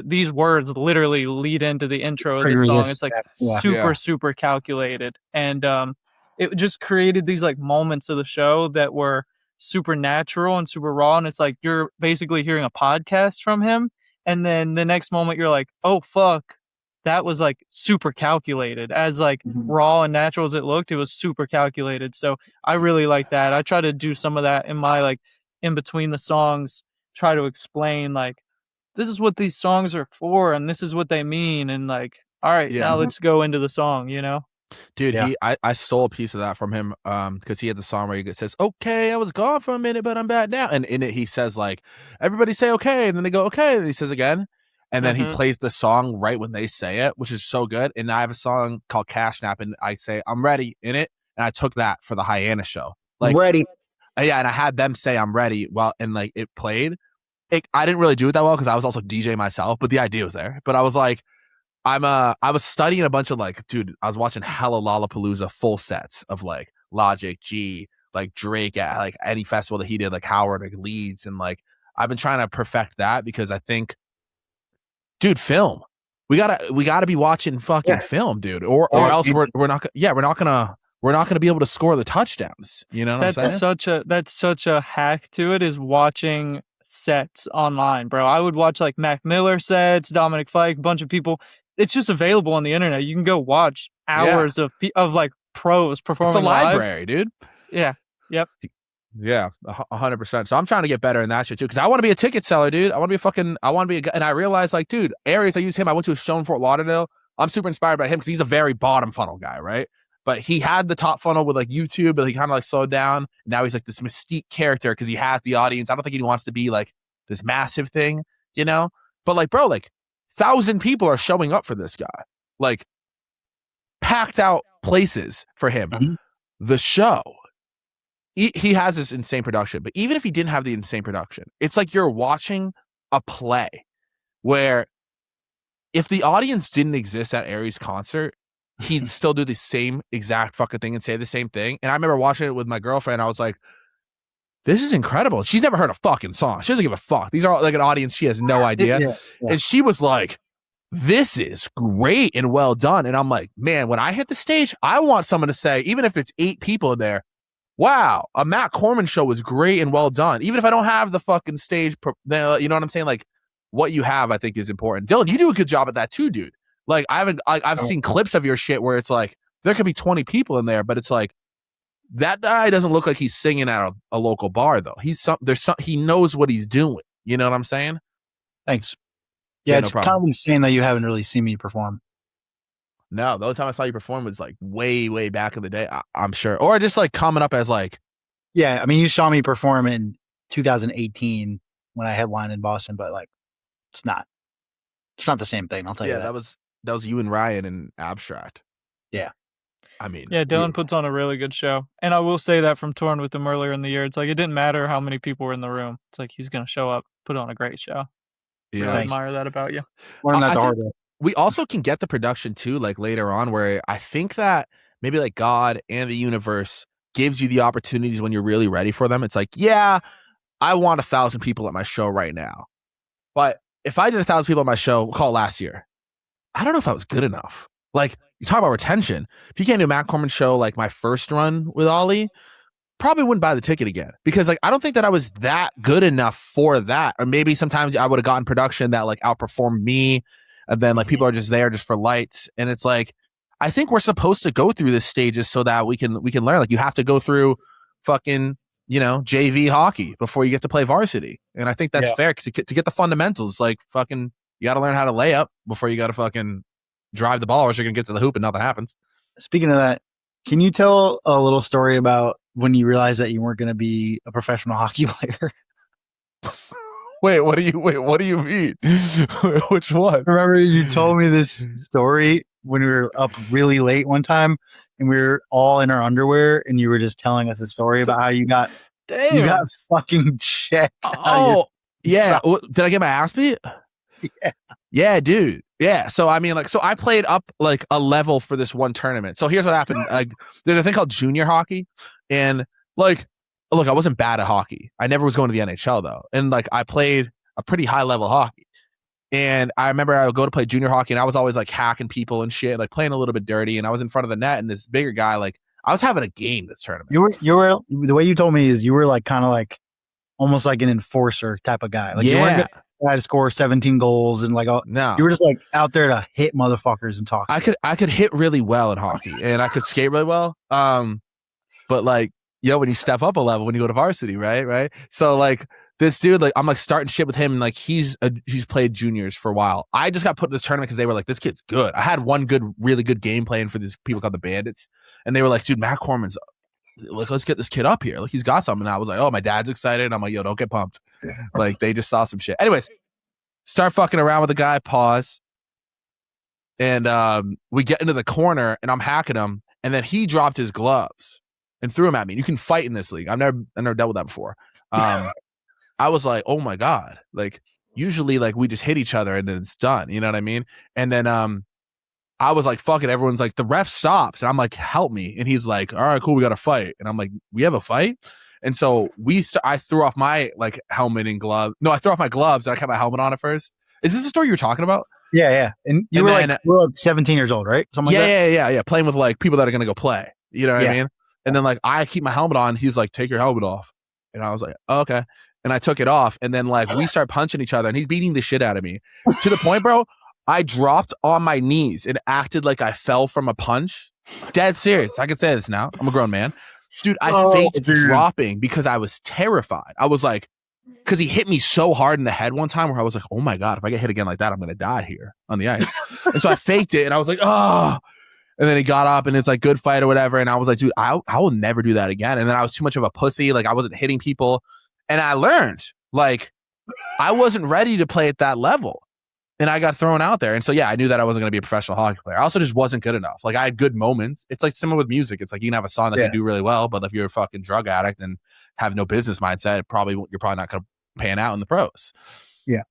these words literally lead into the intro of the song. It's like super calculated. And it just created these like moments of the show that were super natural and super raw. And it's like you're basically hearing a podcast from him. And then the next moment you're like, oh fuck, that was like super calculated. As like raw and natural as it looked, it was super calculated. So I really like that. I try to do some of that in my like in between the songs, try to explain like this is what these songs are for and this is what they mean. And like, all right, now let's go into the song, you know? Dude, I stole a piece of that from him because he had the song where he says, okay, I was gone for a minute, but I'm back now. And in it, he says, like, everybody say okay. And then they go, okay. And he says again. And then he plays the song right when they say it, which is so good. And I have a song called Cash Nap, and I say, I'm ready in it. And I took that for the Hyena show. Like, ready. Yeah, and I had them say, I'm ready. Well, and like it played. I didn't really do it that well because I was also DJ myself, but the idea was there. But I was like, I was studying a bunch of like, dude, I was watching hella Lollapalooza full sets of like Logic, G, like Drake at like any festival that he did, like Howard, like Leeds. And like, I've been trying to perfect that because I think, dude, film. We gotta be watching fucking film, dude, or else we're not gonna be able to score the touchdowns. You know what I'm saying? That's such a hack to it is watching sets online, bro. I would watch like Mac Miller sets, Dominic Fike, a bunch of people. It's just available on the internet. You can go watch hours of like pros performing. It's a library, live. Dude. Yeah. Yep. Yeah, 100%. So I'm trying to get better in that shit too, because I want to be a ticket seller, dude. I want to be a guy. And I realized, like, dude, areas I use him. I went to a show in Fort Lauderdale. I'm super inspired by him because he's a very bottom funnel guy, right? But he had the top funnel with like YouTube, but he kind of like slowed down. Now he's like this mystique character because he has the audience. I don't think he wants to be like this massive thing, you know? But like, bro, like 1,000 people are showing up for this guy, like packed out places for him. The show. He has this insane production, but even if he didn't have the insane production, it's like you're watching a play where if the audience didn't exist at Aries' concert, he'd still do the same exact fucking thing and say the same thing. And I remember watching it with my girlfriend. I was like, this is incredible. She's never heard a fucking song. She doesn't give a fuck. These are like an audience. She has no idea. And she was like, this is great and well done. And I'm like, man, when I hit the stage, I want someone to say, even if it's 8 people in there, wow, a Matt Corman show was great and well done. Even if I don't have the fucking stage, you know what I'm saying? Like, what you have, I think, is important. Dylan, you do a good job at that too, dude. Like, I've seen clips of your shit where it's like there could be 20 people in there, but it's like that guy doesn't look like he's singing at a local bar though. He knows what he's doing. You know what I'm saying? Thanks. Yeah, it's kind of insane that you haven't really seen me perform. No, the only time I saw you perform was like way, way back in the day, I'm sure. Or just like coming up as like. Yeah, I mean, you saw me perform in 2018 when I headlined in Boston, but like, it's not the same thing. I'll tell you that. That was you and Ryan in Abstract. Yeah. I mean. Yeah, Dylan puts on a really good show. And I will say that from touring with him earlier in the year. It's like, it didn't matter how many people were in the room. It's like, he's going to show up, put on a great show. Yeah. Really admire that about you. Learn that the hard way. We also can get the production too, like later on, where I think that maybe like God and the universe gives you the opportunities when you're really ready for them. It's like, yeah, I want 1,000 people at my show right now. But if I did 1,000 people at my show, call last year, I don't know if I was good enough. Like, you talk about retention. If you came to a Matt Corman show, like my first run with Ollie, probably wouldn't buy the ticket again because like I don't think that I was that good enough for that. Or maybe sometimes I would have gotten production that like outperformed me. And then like people are just there just for lights. And it's like, I think we're supposed to go through this stages so that we can learn. Like you have to go through fucking, you know, JV hockey before you get to play varsity. And I think that's fair to get the fundamentals. Like fucking, you got to learn how to lay up before you got to fucking drive the ball or you're going to get to the hoop and nothing happens. Speaking of that, can you tell a little story about when you realized that you weren't going to be a professional hockey player? Wait, what do you mean? Which one? Remember you told me this story when we were up really late one time and we were all in our underwear and you were just telling us a story about how you got fucking checked. Oh, yeah. Did I get my ass beat? Yeah. Yeah, dude. Yeah. So I mean, like, so I played up like a level for this one tournament. So here's what happened. There's a thing called junior hockey, and like, look, I wasn't bad at hockey. I never was going to the NHL though, and like I played a pretty high level hockey. And I remember I would go to play junior hockey, and I was always like hacking people and shit, like playing a little bit dirty. And I was in front of the net, and this bigger guy, like, I was having a game this tournament. You were the way you told me is you were like kind of like almost like an enforcer type of guy. Like you weren't to score 17 goals and like no, you were just like out there to hit motherfuckers and talk. I could hit really well in hockey and I could skate really well. But like, when you step up a level, when you go to varsity, right? So like this dude, like I'm like starting shit with him, and like he's played juniors for a while. I just got put in this tournament because they were like, this kid's good. I had one really good game playing for these people called the Bandits, and they were like, dude, Matt Corman's like, let's get this kid up here. Like he's got something. And I was like, oh, my dad's excited. And I'm like, yo, don't get pumped. Like they just saw some shit. Anyways, start fucking around with the guy, pause. And we get into the corner and I'm hacking him. And then he dropped his gloves and threw them at me. You can fight in this league. I've never dealt with that before. I was like, oh my God. Like usually like we just hit each other and then it's done. You know what I mean? And then I was like, fuck it. Everyone's like, the ref stops. And I'm like, help me. And he's like, all right, cool. We got to fight. And I'm like, we have a fight? And so I threw off my like helmet and glove. No, I threw off my gloves and I kept my helmet on at first. Is this the story you were talking about? Yeah. And you were like 17 years old, right? Something like that? Yeah. Playing with like people that are going to go play. You know what I mean? And then like I keep my helmet on. He's like, take your helmet off. And I was like, oh, okay. And I took it off. And then like we start punching each other and he's beating the shit out of me to the point, bro. I dropped on my knees and acted like I fell from a punch. Dead serious. I can say this now. I'm a grown man. Dude, I faked dropping because I was terrified. I was like, because he hit me so hard in the head one time where I was like, oh my God, if I get hit again like that, I'm going to die here on the ice. And so I faked it and I was like, oh. And then he got up and it's like good fight or whatever. And I was like, dude, I will never do that again. And then I was too much of a pussy. Like I wasn't hitting people. And I learned like I wasn't ready to play at that level. And I got thrown out there. And so, yeah, I knew that I wasn't going to be a professional hockey player. I also just wasn't good enough. Like, I had good moments. It's like similar with music. It's like you can have a song that you do really well, but if you're a fucking drug addict and have no business mindset, you're probably not going to pan out in the pros. Yeah.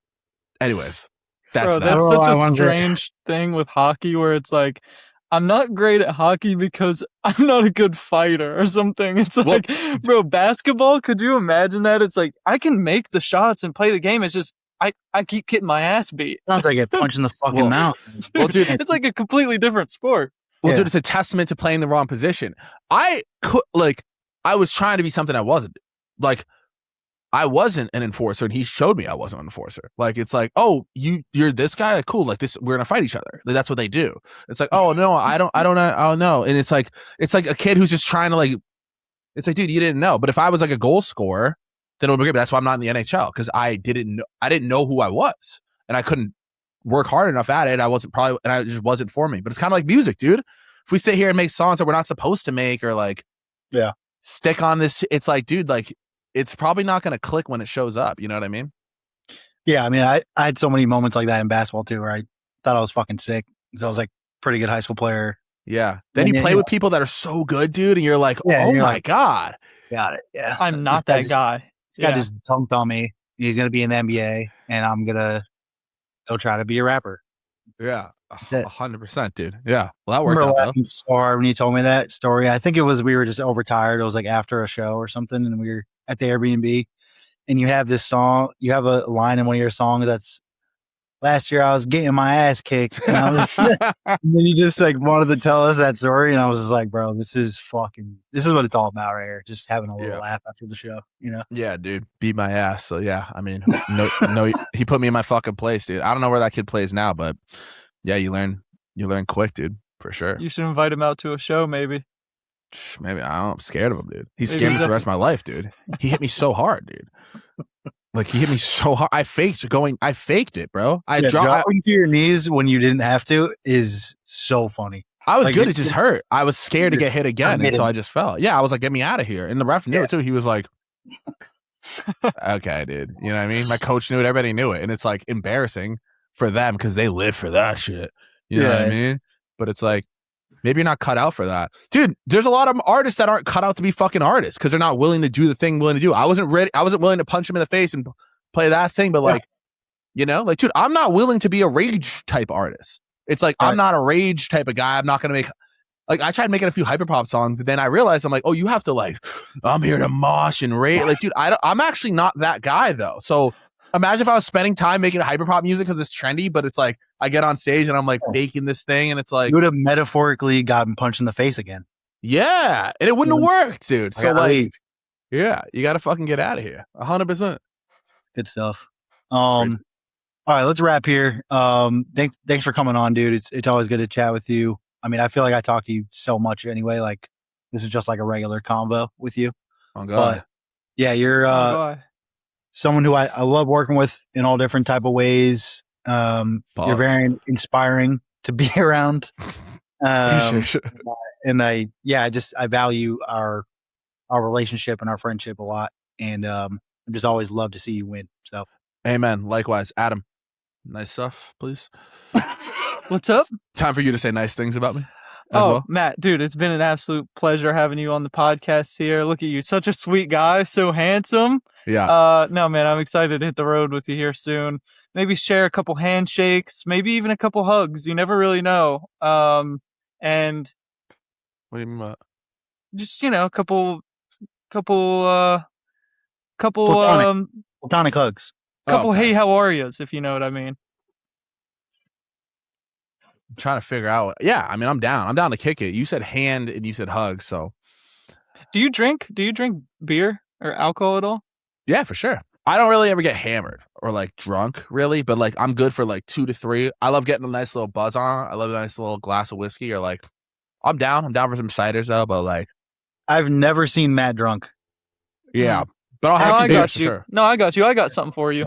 Anyways, that's such a strange thing with hockey where it's like, I'm not great at hockey because I'm not a good fighter or something. It's like, bro, basketball, could you imagine that? It's like, I can make the shots and play the game. It's just, I keep getting my ass beat. Sounds like I get punched in the fucking mouth. Well, dude, it's like a completely different sport. Well, dude, it's a testament to playing the wrong position. I was trying to be something I wasn't. Like, I wasn't an enforcer, and he showed me I wasn't an enforcer. Like, it's like, oh, you're this guy? Like, cool. Like this, we're gonna fight each other. Like, that's what they do. It's like, oh no, I don't know. Oh no. And it's like a kid who's just trying to like. It's like, dude, you didn't know. But if I was like a goal scorer, then it would be great. But that's why I'm not in the NHL because I didn't know who I was, and I couldn't work hard enough at it. And I just wasn't for me. But it's kind of like music, dude. If we sit here and make songs that we're not supposed to make, or like, stick on this, it's like, dude, like, it's probably not going to click when it shows up. You know what I mean? Yeah, I mean, I had so many moments like that in basketball too, where I thought I was fucking sick. So I was like pretty good high school player. Yeah. Then you play with people that are so good, dude, and you're like, oh my God. Got it. Yeah. I'm not that guy. This guy just dunked on me. He's going to be in the NBA, and I'm going to go try to be a rapper. Yeah. 100%, dude. Yeah. Well, that worked out, though. When you told me that story, I think we were just overtired. It was like after a show or something, and we were at the Airbnb, and you have this song. You have a line in one of your songs that's, last year I was getting my ass kicked. And, and then you just like wanted to tell us that story. And I was just like, bro, this is what it's all about right here. Just having a little laugh after the show, you know? Yeah, dude. Beat my ass. So yeah, I mean, no, he put me in my fucking place, dude. I don't know where that kid plays now, but yeah, you learn quick, dude, for sure. You should invite him out to a show, maybe. Maybe. I don't know. I'm scared of him, dude. He's scared me for the rest of my life, dude. He hit me so hard, dude. Like, he hit me so hard. I faked it, bro. Dropping to your knees when you didn't have to is so funny. I was Like, good. It just hurt. I was scared to get hit again, and so committed. I just fell. Yeah, I was like, "Get me out of here!" And the ref knew Yeah. it too. He was like, "Okay, dude." You know what I mean? My coach knew it. Everybody knew it, and it's like embarrassing for them because they live for that shit. You know what I mean? But it's like maybe you're not cut out for that, dude. There's a lot of artists that aren't cut out to be fucking artists because they're not willing to do the thing willing to do. I wasn't ready. I wasn't willing to punch him in the face and play that thing. But like, you know, like, dude, I'm not willing to be a rage type artist. It's like I'm not a rage type of guy. I'm not gonna make. Like, I tried making a few hyperpop songs, and then I realized I'm like, oh, you have to like, I'm here to mosh and rage. Like, dude, I'm actually not that guy though. So imagine if I was spending time making hyperpop music because it's trendy, but it's like I get on stage and I'm like faking this thing, and it's like you would have metaphorically gotten punched in the face again. Yeah, and it wouldn't have worked, dude. So like, leave. yeah, you got to fucking get out of here, 100%. Good stuff. All right, let's wrap here. Thanks for coming on, dude. It's always good to chat with you. I mean, I feel like I talk to you so much anyway. Like, this is just like a regular convo with you. Oh God. But yeah, you're someone who I love working with in all different type of ways. You're very inspiring to be around. And I value our relationship and our friendship a lot. And I just always love to see you win. So, amen. Likewise, Adam. Nice stuff, please. What's up? Time for you to say nice things about me. Well. Matt, dude, it's been an absolute pleasure having you on the podcast here. Look at you, such a sweet guy, so handsome. Yeah. No, man, I'm excited to hit the road with you here soon. Maybe share a couple handshakes, maybe even a couple hugs. You never really know. And what do you mean by that? Just, you know, a couple platonic hugs. Couple hey, how are yous, if you know what I mean. I'm trying to figure out. Yeah, I mean, I'm down. I'm down to kick it. You said hand and you said hug, so. Do you drink beer or alcohol at all? Yeah, for sure. I don't really ever get hammered or like drunk, really, but like I'm good for like 2 to 3. I love getting a nice little buzz on. I love a nice little glass of whiskey or like I'm down. I'm down for some ciders though, but like I've never seen Matt drunk. Yeah. But I'll have some beers for sure. No, I got you. I got something for you.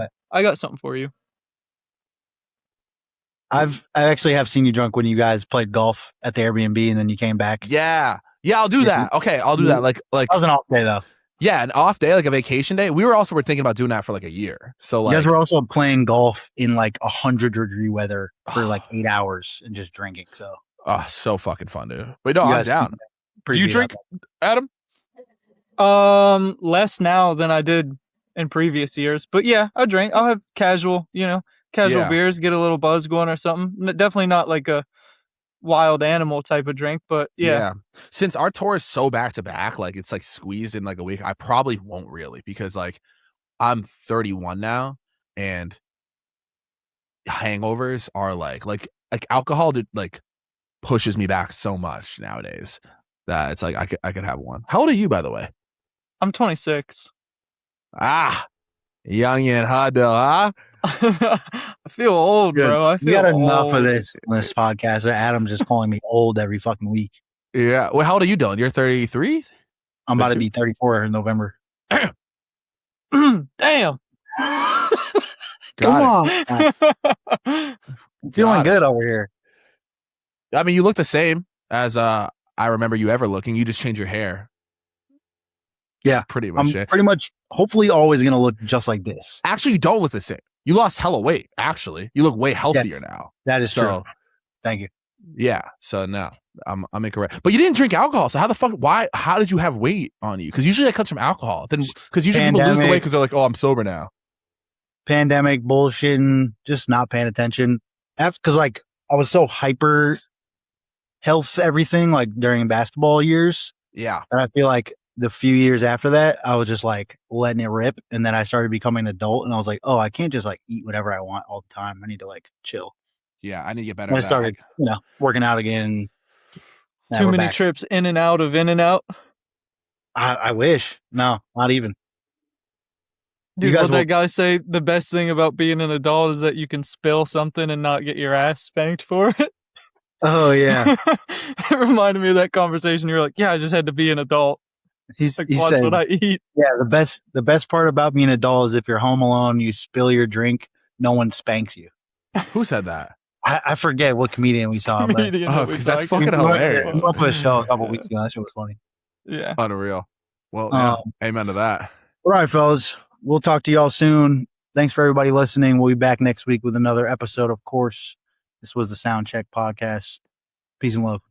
I actually have seen you drunk when you guys played golf at the Airbnb and then you came back. Yeah, I'll do that. Okay, I'll do that. Like that was an off day though. Yeah, an off day, like a vacation day. We were thinking about doing that for like a year. So like, you guys were also playing golf in like 100-degree weather for like 8 hours and just drinking. So so fucking fun, dude. But no, I'm down. Do you drink, Adam? Less now than I did in previous years, but yeah, I drink. I'll have casual beers, get a little buzz going or something. Definitely not like a wild animal type of drink, but yeah. Since our tour is so back to back, like it's like squeezed in like a week, I probably won't really, because like I'm 31 now and hangovers are like alcohol like pushes me back so much nowadays that it's like I could have one. How old are you, by the way? I'm 26. Young and hot though, huh? I feel old, bro. We got enough of this podcast. Adam's just calling me old every fucking week. Yeah. Well, how old are you, Dylan? You're 33? I'm about to be 34 in November. Damn. Come on. I'm feeling good over here. I mean, you look the same as I remember you ever looking. You just change your hair. Yeah. That's pretty much it. Pretty much, hopefully always going to look just like this. Actually, you don't look the same. You lost hella weight, actually. You look way healthier now. That is true. Thank you. Yeah. So now I'm incorrect. But you didn't drink alcohol. So how did you have weight on you? Because usually that comes from alcohol. Then because usually people lose the weight because they're like, oh, I'm sober now. Pandemic, bullshitting, just not paying attention. Because like I was so hyper health everything like during basketball years. Yeah. And I feel like the few years after that, I was just like letting it rip. And then I started becoming an adult and I was like, oh, I can't just like eat whatever I want all the time. I need to like chill. Yeah, I need to get better. And I started, working out again. Too many trips in and out of In-N-Out. I wish. No, not even. Dude, what that guy say? The best thing about being an adult is that you can spill something and not get your ass spanked for it. Oh, yeah. It reminded me of that conversation. You were like, yeah, I just had to be an adult. He said, what I eat. Yeah, the best part about being an adult is if you're home alone, you spill your drink, no one spanks you. Who said that? I forget what comedian we saw, but Comedian that we because that's talked fucking to. hilarious. we went to a show a couple weeks ago. That shit was funny. Yeah. Unreal. Well, yeah. Um, Amen to that. All right, fellas. We'll talk to y'all soon. Thanks for everybody listening. We'll be back next week with another episode, of course. This was the Soundcheck podcast. Peace and love.